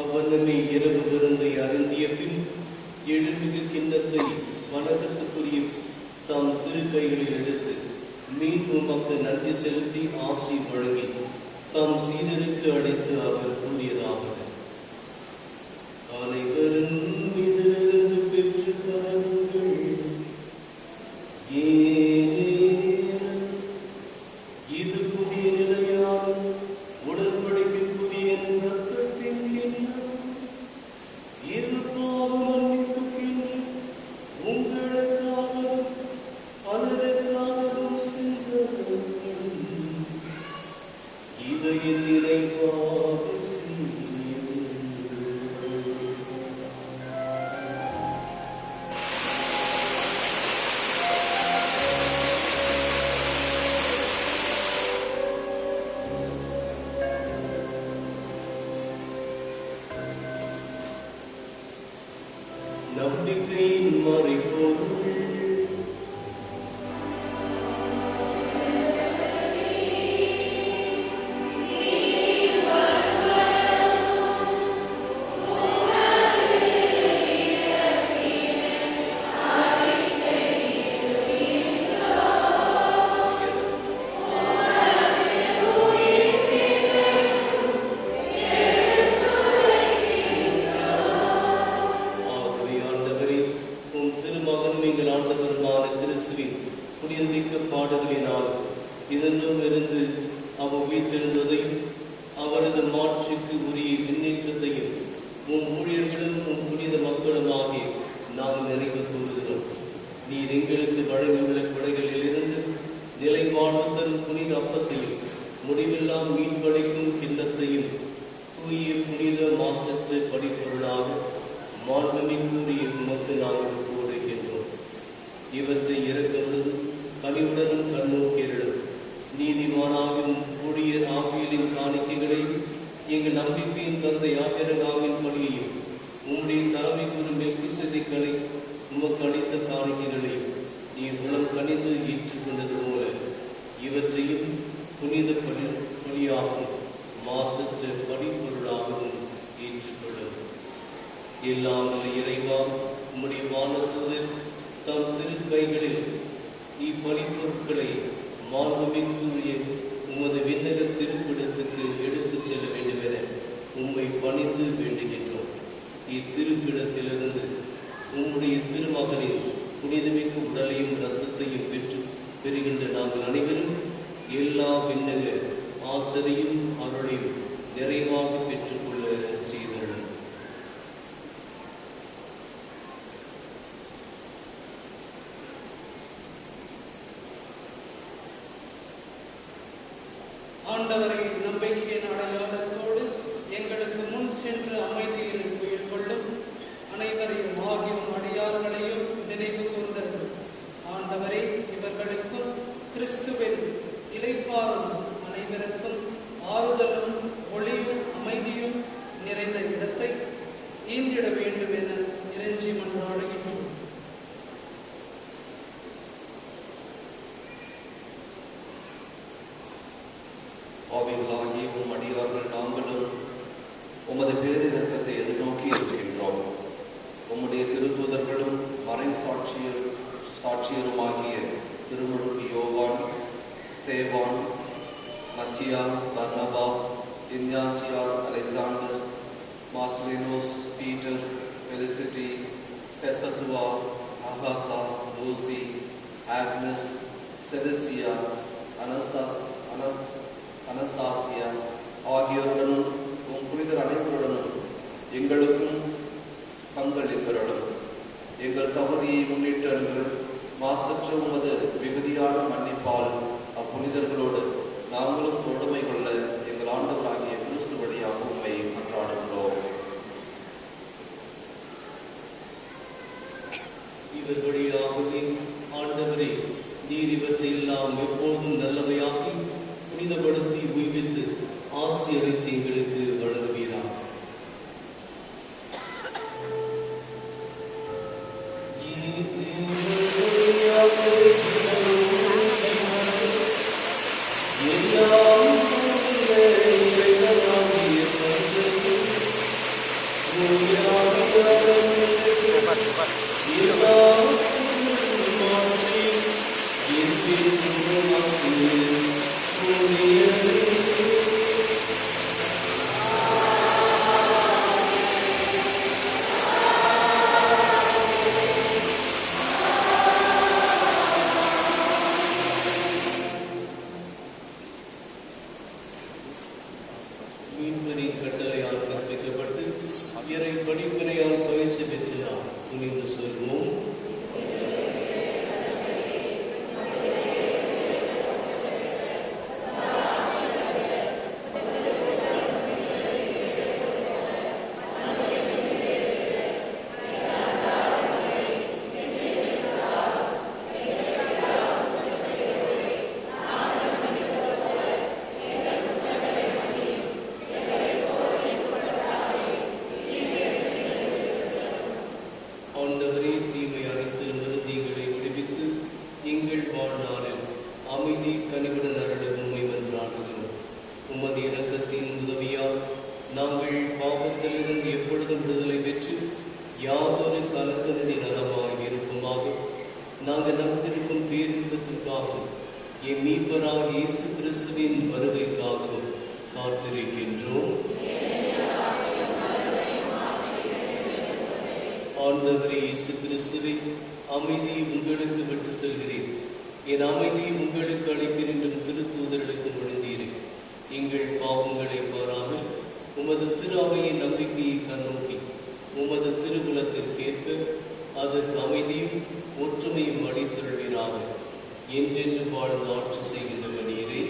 அவ்வண்ணமே இரவு விருந்தை அருந்திய பின் எழுமிகு கிண்ணத்தை வணக்கத்துக்குரிய தாம் திருக்கைகளில் எடுத்து மீண்டும் மக்கள் நன்றி செலுத்தி ஆசி வழங்கி தாம் சீடருக்கு அழைத்து அவர் கூறியதாவது: அனைவரும் இதிலிருந்து பெற்று பரவுங்கள். இது புதிய நிலையான உடன்படிக்கைக்குரிய ரத்தத்தின் கிண்ணம். இது பாவ மன்னிப்புக்கென்று உங்களுக்காகவும் பலருக்காகவும் சிந்தப்படும். இதை நிறைவாக செய்யுங்கள். நம்பிக்கையின் மறைபொருள். ஆகவே ஆண்டவரே, உம் திருமகனும் எங்கள் ஆண்டவருமான கிறிஸ்துவின் புனிதமிக்க பாடுகளினால் இதனும் இருந்து அவர் உயிர்த்தெழுந்ததையும் அவரது மாற்றுக்கு உரிய முன்னேற்றத்தையும் உம் ஊழியர்களும் உம் புனித மக்களுமாகிய நாம் நினைவு கூறுகிறோம். நீர் எங்களுக்கு வழங்கியுள்ள கொடைகளில் இருந்து நிலை வாழ்வு தரும் புனித அப்பத்தையும் முடிவில்லா மீன்படைக்கும் கிண்ணத்தையும் தூய புனித மாசற்ற படிப்பொருளாக மாண்புமிக்குரிய உமக்கு நாங்கள் கூறுகின்றோம். இவற்றை இறக்கமுடன் கனிவுடனும் கண்ணோக்கியரிடம் நீதிமானாகும் ஊழியர் ஆவியலின் காணிக்கைகளை எங்கள் நம்பிக்கையின் தந்தை ஆபிரகாமின் பணியையும் உம்முடைய தலைமை குரு மெல்கிசேதேக்கை உமக்கு அளித்த காணிக்கைகளையும் நீர் உளம் கனிந்து ஏற்றுக்கொண்டது போல இவற்றையும் புனித பலியாகவும் மாசற்ற படிப்பொருளாகவும் ஏற்றுக்கொள்ளும். எல்லாமல் இறைவா, உம்முடைய வானதூதர் தம் திருக்கைகளில் இப்பணிப்பொருட்களை மாண்புமிக்குரிய உமது விண்ணக திருப்பிடத்துக்கு எடுத்துச் செல்ல வேண்டும் என உம்மை பணிந்து வேண்டுகின்றோம். இத்திருப்பிடத்திலிருந்து உம்முடைய திருமகனின் புனிதமிக்க உடலையும் இரத்தத்தையும் பெறுகின்ற நாங்கள் அனைவரும் எல்லா விண்ணக ஆசரையும் அருளையும் நிறைவாக பெற்றுக்கொள்ள செய்தருளும். ஆண்டவரை நம்பிக்கையின் அடையாளத்தோடு எங்களுக்கு முன் சென்று அமைதியில் துயில் கொள்ளும் அனைவரையும் ஆகியும் அடியார்களையும் நினைவு கூர்ந்தது. ஆண்டவரே, இவர்களுக்கும் கிறிஸ்துவின் இளைப்பாறும் அனைவருக்கும் ஆறுதலும் ஒளியும் அமைதியும் நிறைந்த இடத்தை ஈந்திட வேண்டும் என இறைஞ்சி மன்றாடுகின்றோம். ஆவிகளாகிய உம் அடியார்கள் நாங்களும் உமது பேரிரக்கத்தை எதிர்நோக்கி இருக்கின்றோம். உம்முடைய திருத்தூதர்களும் மறை சாட்சியருமாகிய திருமுழுக்கு யோவான், ஸ்தேவான், மத்தியா, பர்னபா, இஞ்ஞாசியார், Alexander, Marcellinus, Peter, Felicity, Perpetua, Agatha, Lucy, Agnes, Cecilia, Anastasia ஆகியோருடனும் உம் புனிதர் அனைவருடனும் எங்களுக்கும் பங்களிப்பருடன் எங்கள் தகுதியை முன்னிட்டு அன்று மாசற்ற உமது மிகுதியான மன்னிப்பால் அப்புனிதர்களோடு நாங்களும் தொடுமை கொள்ள எங்கள் ஆண்டவராகிய கிறிஸ்து வழியாக உம்மை மன்றாடுகிறோம். இவர் வழியாகவே ஆண்டவரே, நீர் இவற்றை எல்லாம் எப்போதும் நல்லவையாகி புனிதப்படுத்தி உய்வித்து ஆசி அளித்து எங்களுக்கு வழங்குவீராக. மீன்பரின் கட்டளையால் கற்பிக்கப்பட்டு இறை படிப்பினையால் பயிற்சி பெற்று நாம் துணிந்து சொல்வோம். ஆண்டவரே, தீமை அனைத்திலிருந்து தீங்களை விடுவித்து எங்கள் வாழ்நாளில் அமைதி கனிவுடன் அருள உம்மை மன்றாடுகிறோம். உமது இரக்கத்தின் உதவியால் நாங்கள் பாவத்திலிருந்து எப்பொழுதும் விடுதலை பெற்று யாதொரு கலக்கமின்றி நலமாய் இருக்குமாக நாங்கள் நம்பியிருக்கும் பேரின்பத்திற்காகவும் என் மீட்பராக இயேசு கிறிஸ்துவின் வருகைக்காகவும் காத்திருக்கின்றோம். ஆண்டவரே இயேசு கிறிஸ்துவே, அமைதியை உங்களுக்கு விட்டு செல்கிறேன், என் அமைதியை உங்களுக்கு அளிக்கிறேன் என்றும் திருத்தூதர்களுக்கு மொழிந்தீரே. எங்கள் பாவங்களை பாராமல் உமது திரு அவையின் நம்பிக்கையை கண்ணோக்கி உமது திருவுலத்திற்கேற்ப அதற்கு அமைதியும் ஒற்றுமையும் அளித்தருள்வீராக. என்றென்று வாழ்ந்து ஆட்சி செய்கின்ற நீரே.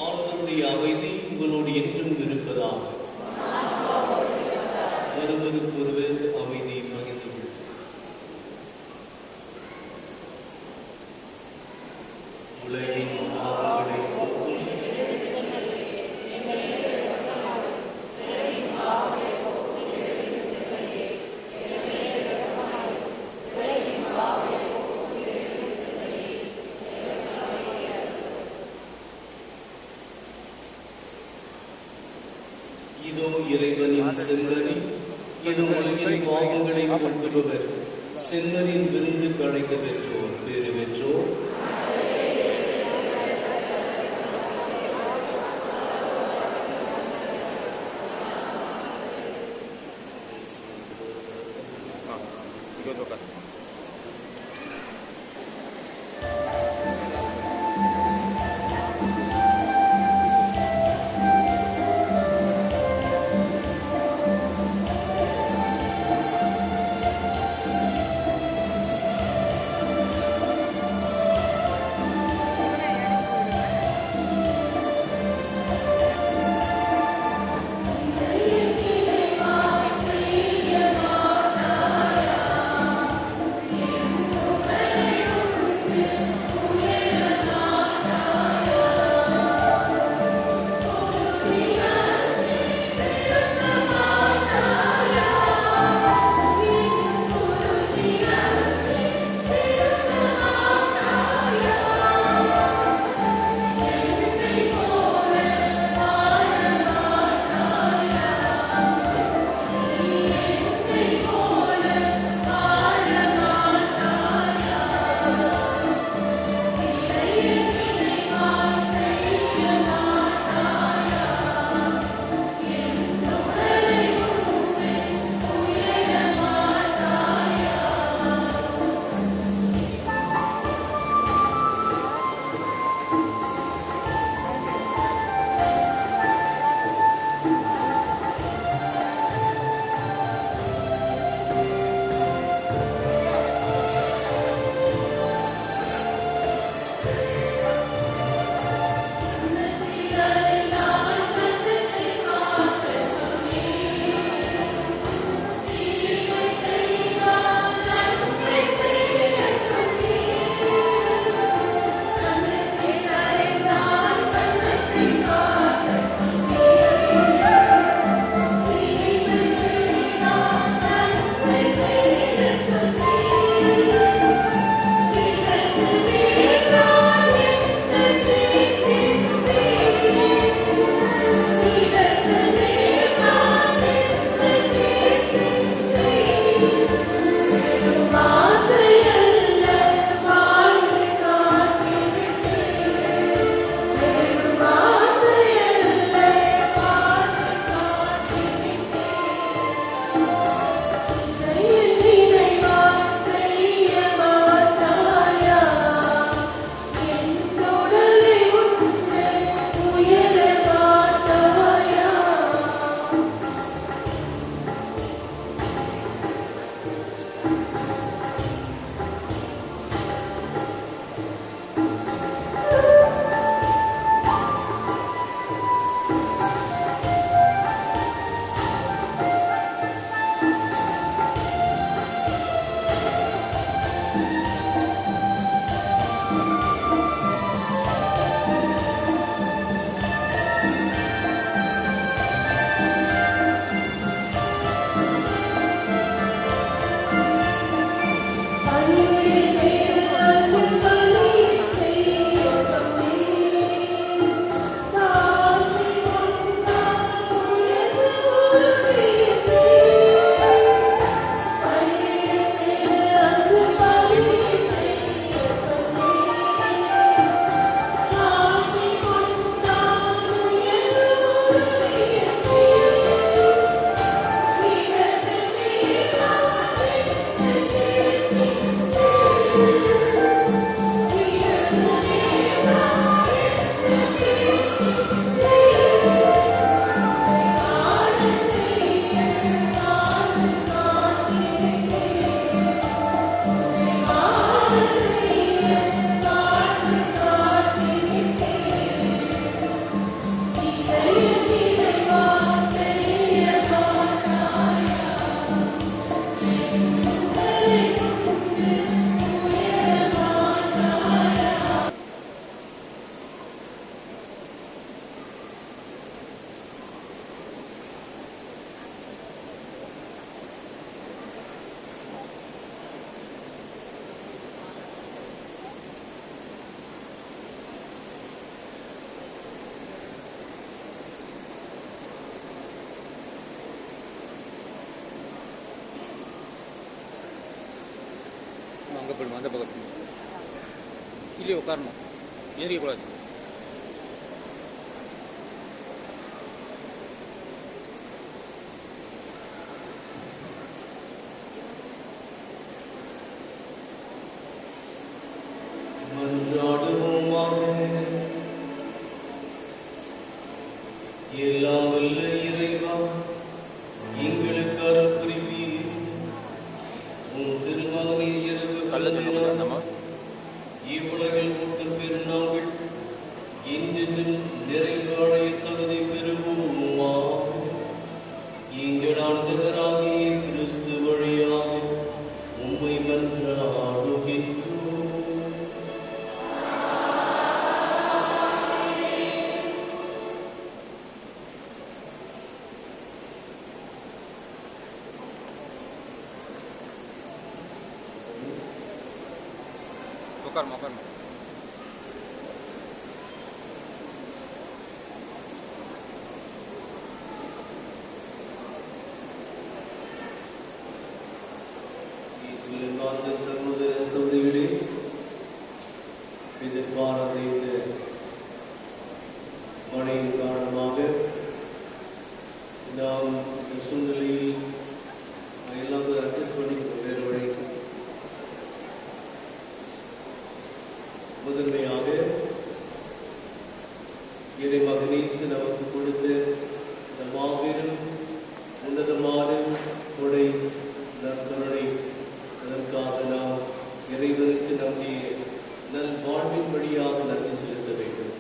ஆண்டவருடைய அமைதி உங்களோடு என்றும் இருப்பதாக. ஒருவருக்கொருவர் அமைதி பகிர்ந்து கொள்ளும். உலகின் பாவங்களை போக்கும் இதோ இறைவனின் செந்தரி, இது உலகின் பாவங்களை போக்குபவர். செந்தரின் விருந்துக்கு அழைக்க பெற்றோர் பேறு பெற்றோர். அங்கே போயிடுவோம், அந்த பக்கம் இல்லையே உட்காரணும், ஏறிக்கக்கூடாது. எல்லாம் வல்ல இறைவா, எங்களுக்கு அருள் புரிவீர். உம் திருமகனை இரவு இவ்வுலகில் ஊட்டும் பெருநாங்கள் இன்றும் நிறைவாடைய தகுதி பெறுவோமா. எங்கள் ஆண்டவராகிய கிறிஸ்து வழியாக உம்மை மன்றாடுகின்றோம். உட்காரணும் உட்காரணும். சகோதர சகோதரிகளே, எதிர்பாராத இந்த மழையின் காரணமாக நாம் இந்த சூழ்நிலையில் எல்லாம் அட்ஜஸ்ட் பண்ணிக்கிறோம். வேறு வழி முதன்மையாக இறை மகனேசு நமக்கு கொடுத்த இந்த மாபெரும் உன்னதமான கொடை நற்கருணை, அதற்காக நாம் இறைவனுக்கு நம்முடைய நல் வாழ்வின் வழியாக நன்றி செலுத்த வேண்டும்.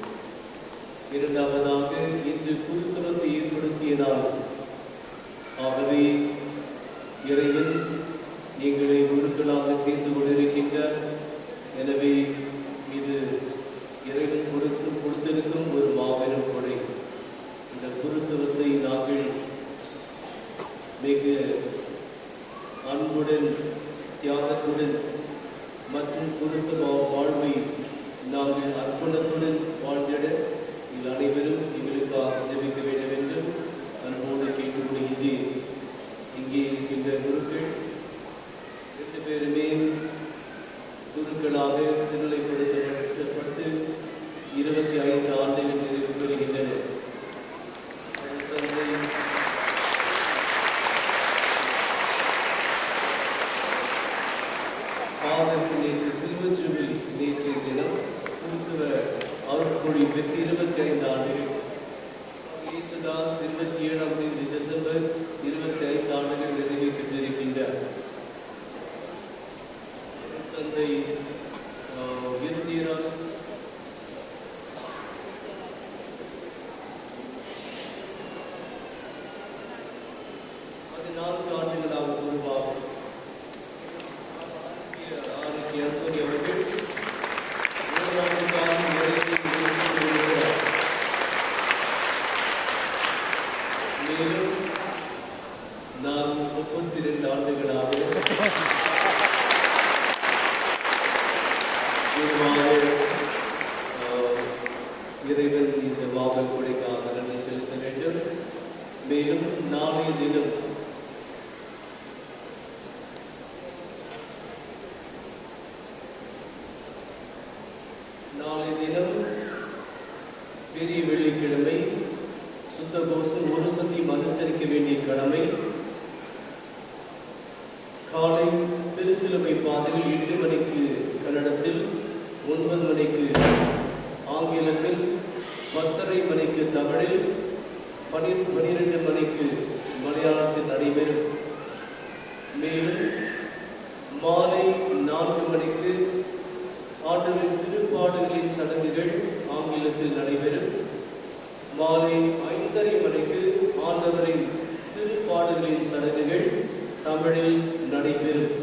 இரண்டாவதாக இன்று குருத்துவத்தை ஏற்படுத்திய நாள். ஆகவே இறைவன் எங்களை குருக்களாக தீர்த்து கொண்டிருக்கின்றார். எனவே இது இறைவன் கொடுத்திருக்கும் ஒரு மாபெரும் கொடை. இந்த குருத்துவத்தை நாங்கள் மிக அன்புடன் தியாகத்துடன் மற்றும் குருத்துவ வாழ்வை நாங்கள் அர்ப்பணத்துடன் வாழ்ந்திட நீங்கள் அனைவரும் எங்களுக்காக ஜெபிக்க வேண்டும் என்று அன்போடு கேட்டுக்கொள்கின்றேன். இங்கே இருக்கின்ற குருக்கள் 2 பேருமே குருக்களாக திருநிலைப்படுத்தப்பட்டு 25 ஆண்டுகள் நிறைவு பெறுகின்றனர். நேற்று சில்வ ஜூபிலி, நேற்றைய தினம் குருத்துவ அருட்மொழி பெற்று 25 ஆண்டுகள். இயேசுதாஸ் 27ஆம் தேதி டிசம்பர் 25 ஆண்டுகள் நிறைவு பெற்றிருக்கின்றார். தந்தை இறுதியராக 14 ஆண்டுகளாக குருவாக மேலும் நான் 32 ஆண்டுகளாக பெரிய வெள்ளிக்கிழமை சுத்த கோஷம் ஒரு சத்தியம் அனுசரிக்க வேண்டிய கடமை. காலை திருச்சிலுவை பாதையில் 8 மணிக்கு கன்னடத்தில், 9 மணிக்கு ஆங்கிலத்தில், 10:30 மணிக்கு தமிழில், 12 மணிக்கு மலையாளத்தில் நடைபெறும். மேலும் மாலை 4 மணிக்கு ஆண்டவரின் திருப்பாடுகளின் சடங்குகள் ஆங்கிலத்தில் நடைபெறும். மாலை 5:30 மணிக்கு ஆண்டவரின் திருப்பாடுகளின் சடங்குகள் தமிழில் நடைபெறும்.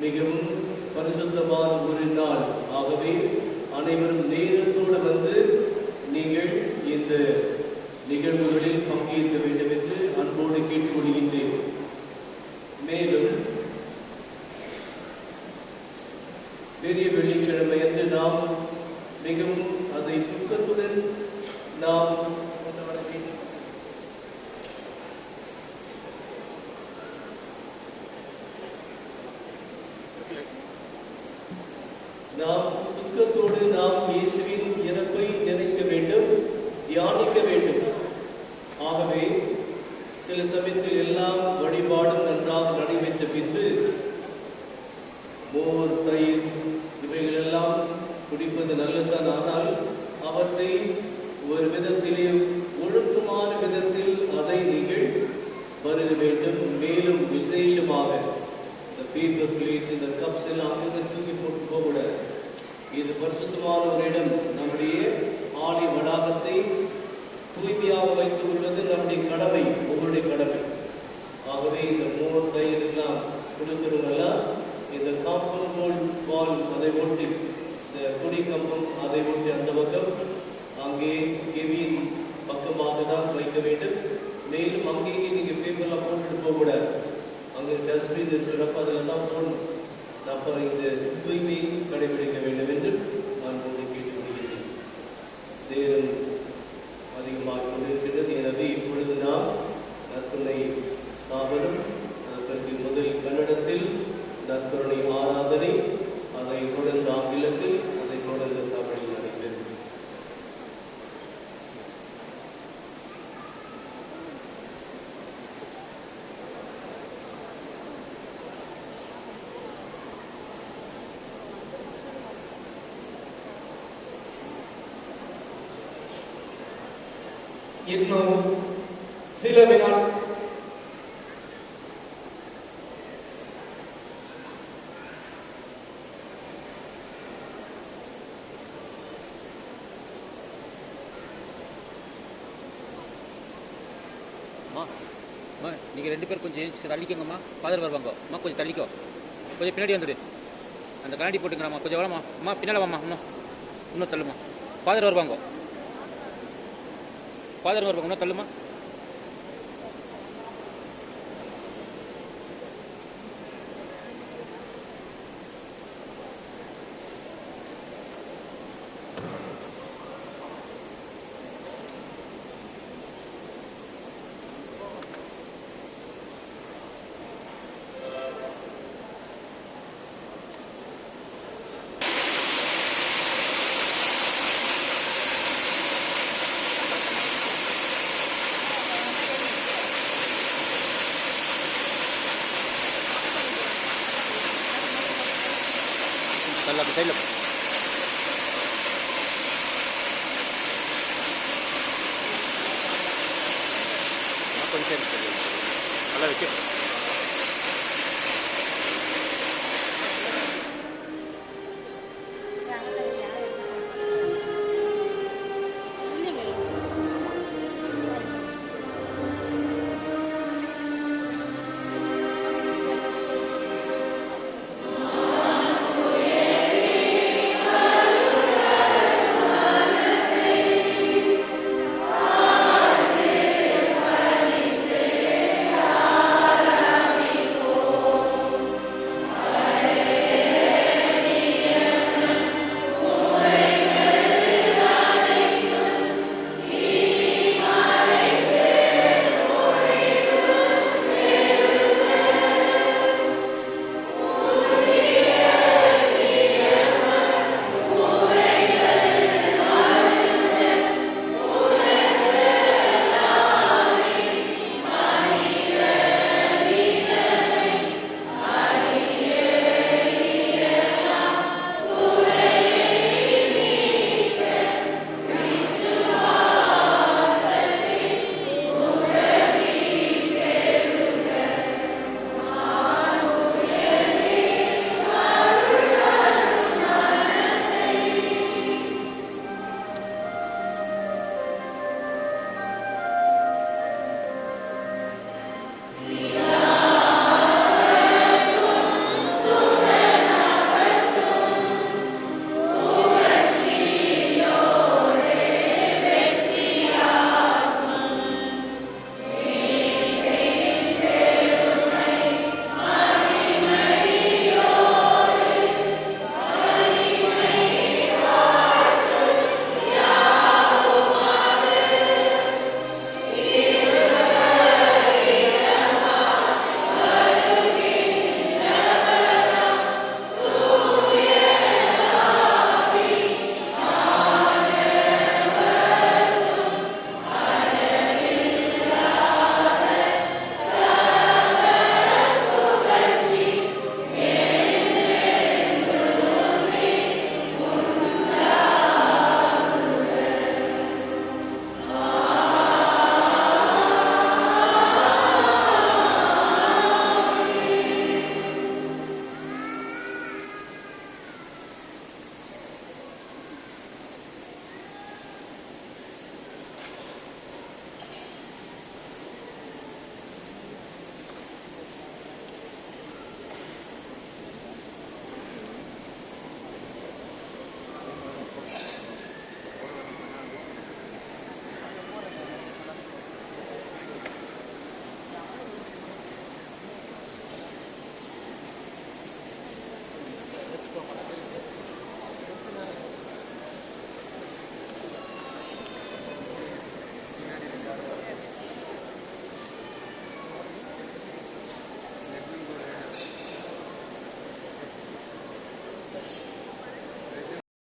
மிகவும் பரிசுத்தமான ஒரு நாள். ஆகவே அனைவரும் நேரத்தோடு வந்து நீங்கள் இந்த நிகழ்வுகளில் பங்கேற்க வேண்டும் என்று அன்போடு கேட்டுக்கொள்கின்றேன். மேலும் பெரிய வெள்ளிக்கிழமை அன்று நாம் மிகவும் அதை துக்கத்துடன் நாம் கொண்டாட வேண்டும். நாம் துக்கத்தோடு நாம் இயேசுவின் இறப்பை நினைக்க வேண்டும், தியானிக்க வேண்டும். ஆகவே சில சமயத்தில் எல்லாம் வழிபாடும் நன்றாக நடைபெற்ற பின்பு மோர், தயிர் இவைகளெல்லாம் குடிப்பது நல்லதுதான். ஆனால் அவற்றை ஒரு விதத்திலே ஒழுக்கமான விதத்தில் அதை நீங்கள் பருக வேண்டும். மேலும் விசேஷமாக இந்த பேப்பர் பிளேட்ஸ், இந்த கப்ஸ் எல்லாம் அங்கே தூக்கி போட்டு போகக்கூடாது. இது பரிசுத்தமான ஒரு இடம். நம்முடைய ஆலய வளாகத்தை தூய்மையாக வைத்துக் கொள்வது நம்முடைய கடமை, உங்களுடைய கடமை. ஆகவே இந்த மோர், தயிர் எல்லாம் கொடுக்கிறவங்கெல்லாம் இந்த காம்பவுண்ட் வால் அதை ஒட்டி, இந்த கொடி கம்பம் அதை ஒட்டி அந்த பக்கம் அங்கே கேவியின் பக்கமாக தான் வைக்க வேண்டும். மேலும் அங்கேயே நீங்கள் பேப்பர்லாம் போட்டுட்டு போகக்கூடாது. அங்கே டஸ்ட்பின் இருக்கிறப்ப அதில் தான் போடணும். அப்புறம் இந்த தூய்மையை கடைபிடிக்க வேண்டும் என்று நான் கொண்டு கேட்டுக்கொள்கிறேன். நேரம் அதிகமாக கொண்டிருக்கிறது. எனவே இப்பொழுது நாம் நற்கருணை ஸ்தாபனம், அதற்கு முதல் கன்னடத்தில் நற்கருணை ஆராதனை, அதை தொடர்ந்து ஆங்கிலத்தில், அதை தொடர்ந்து தமிழில் நடைபெறும். இன்னும் சில வினாடி நீங்கள் 2 பேர் கொஞ்சம் தள்ளிக்கோங்கம்மா. ஃபாதர் வருவாங்க. அம்மா கொஞ்சம் தள்ளிக்கோ, கொஞ்சம் பின்னாடி வந்துடு. அந்த கண்ணாடி போட்டுங்கிறாம்மா, கொஞ்சம் வரமா அம்மா, பின்னால் வாம்மா, இன்னும் தள்ளுமா. ஃபாதர் வருவாங்க, இன்னும் தள்ளுமா. அப்படி சைடில் கொஞ்சம் நல்லா வைக்க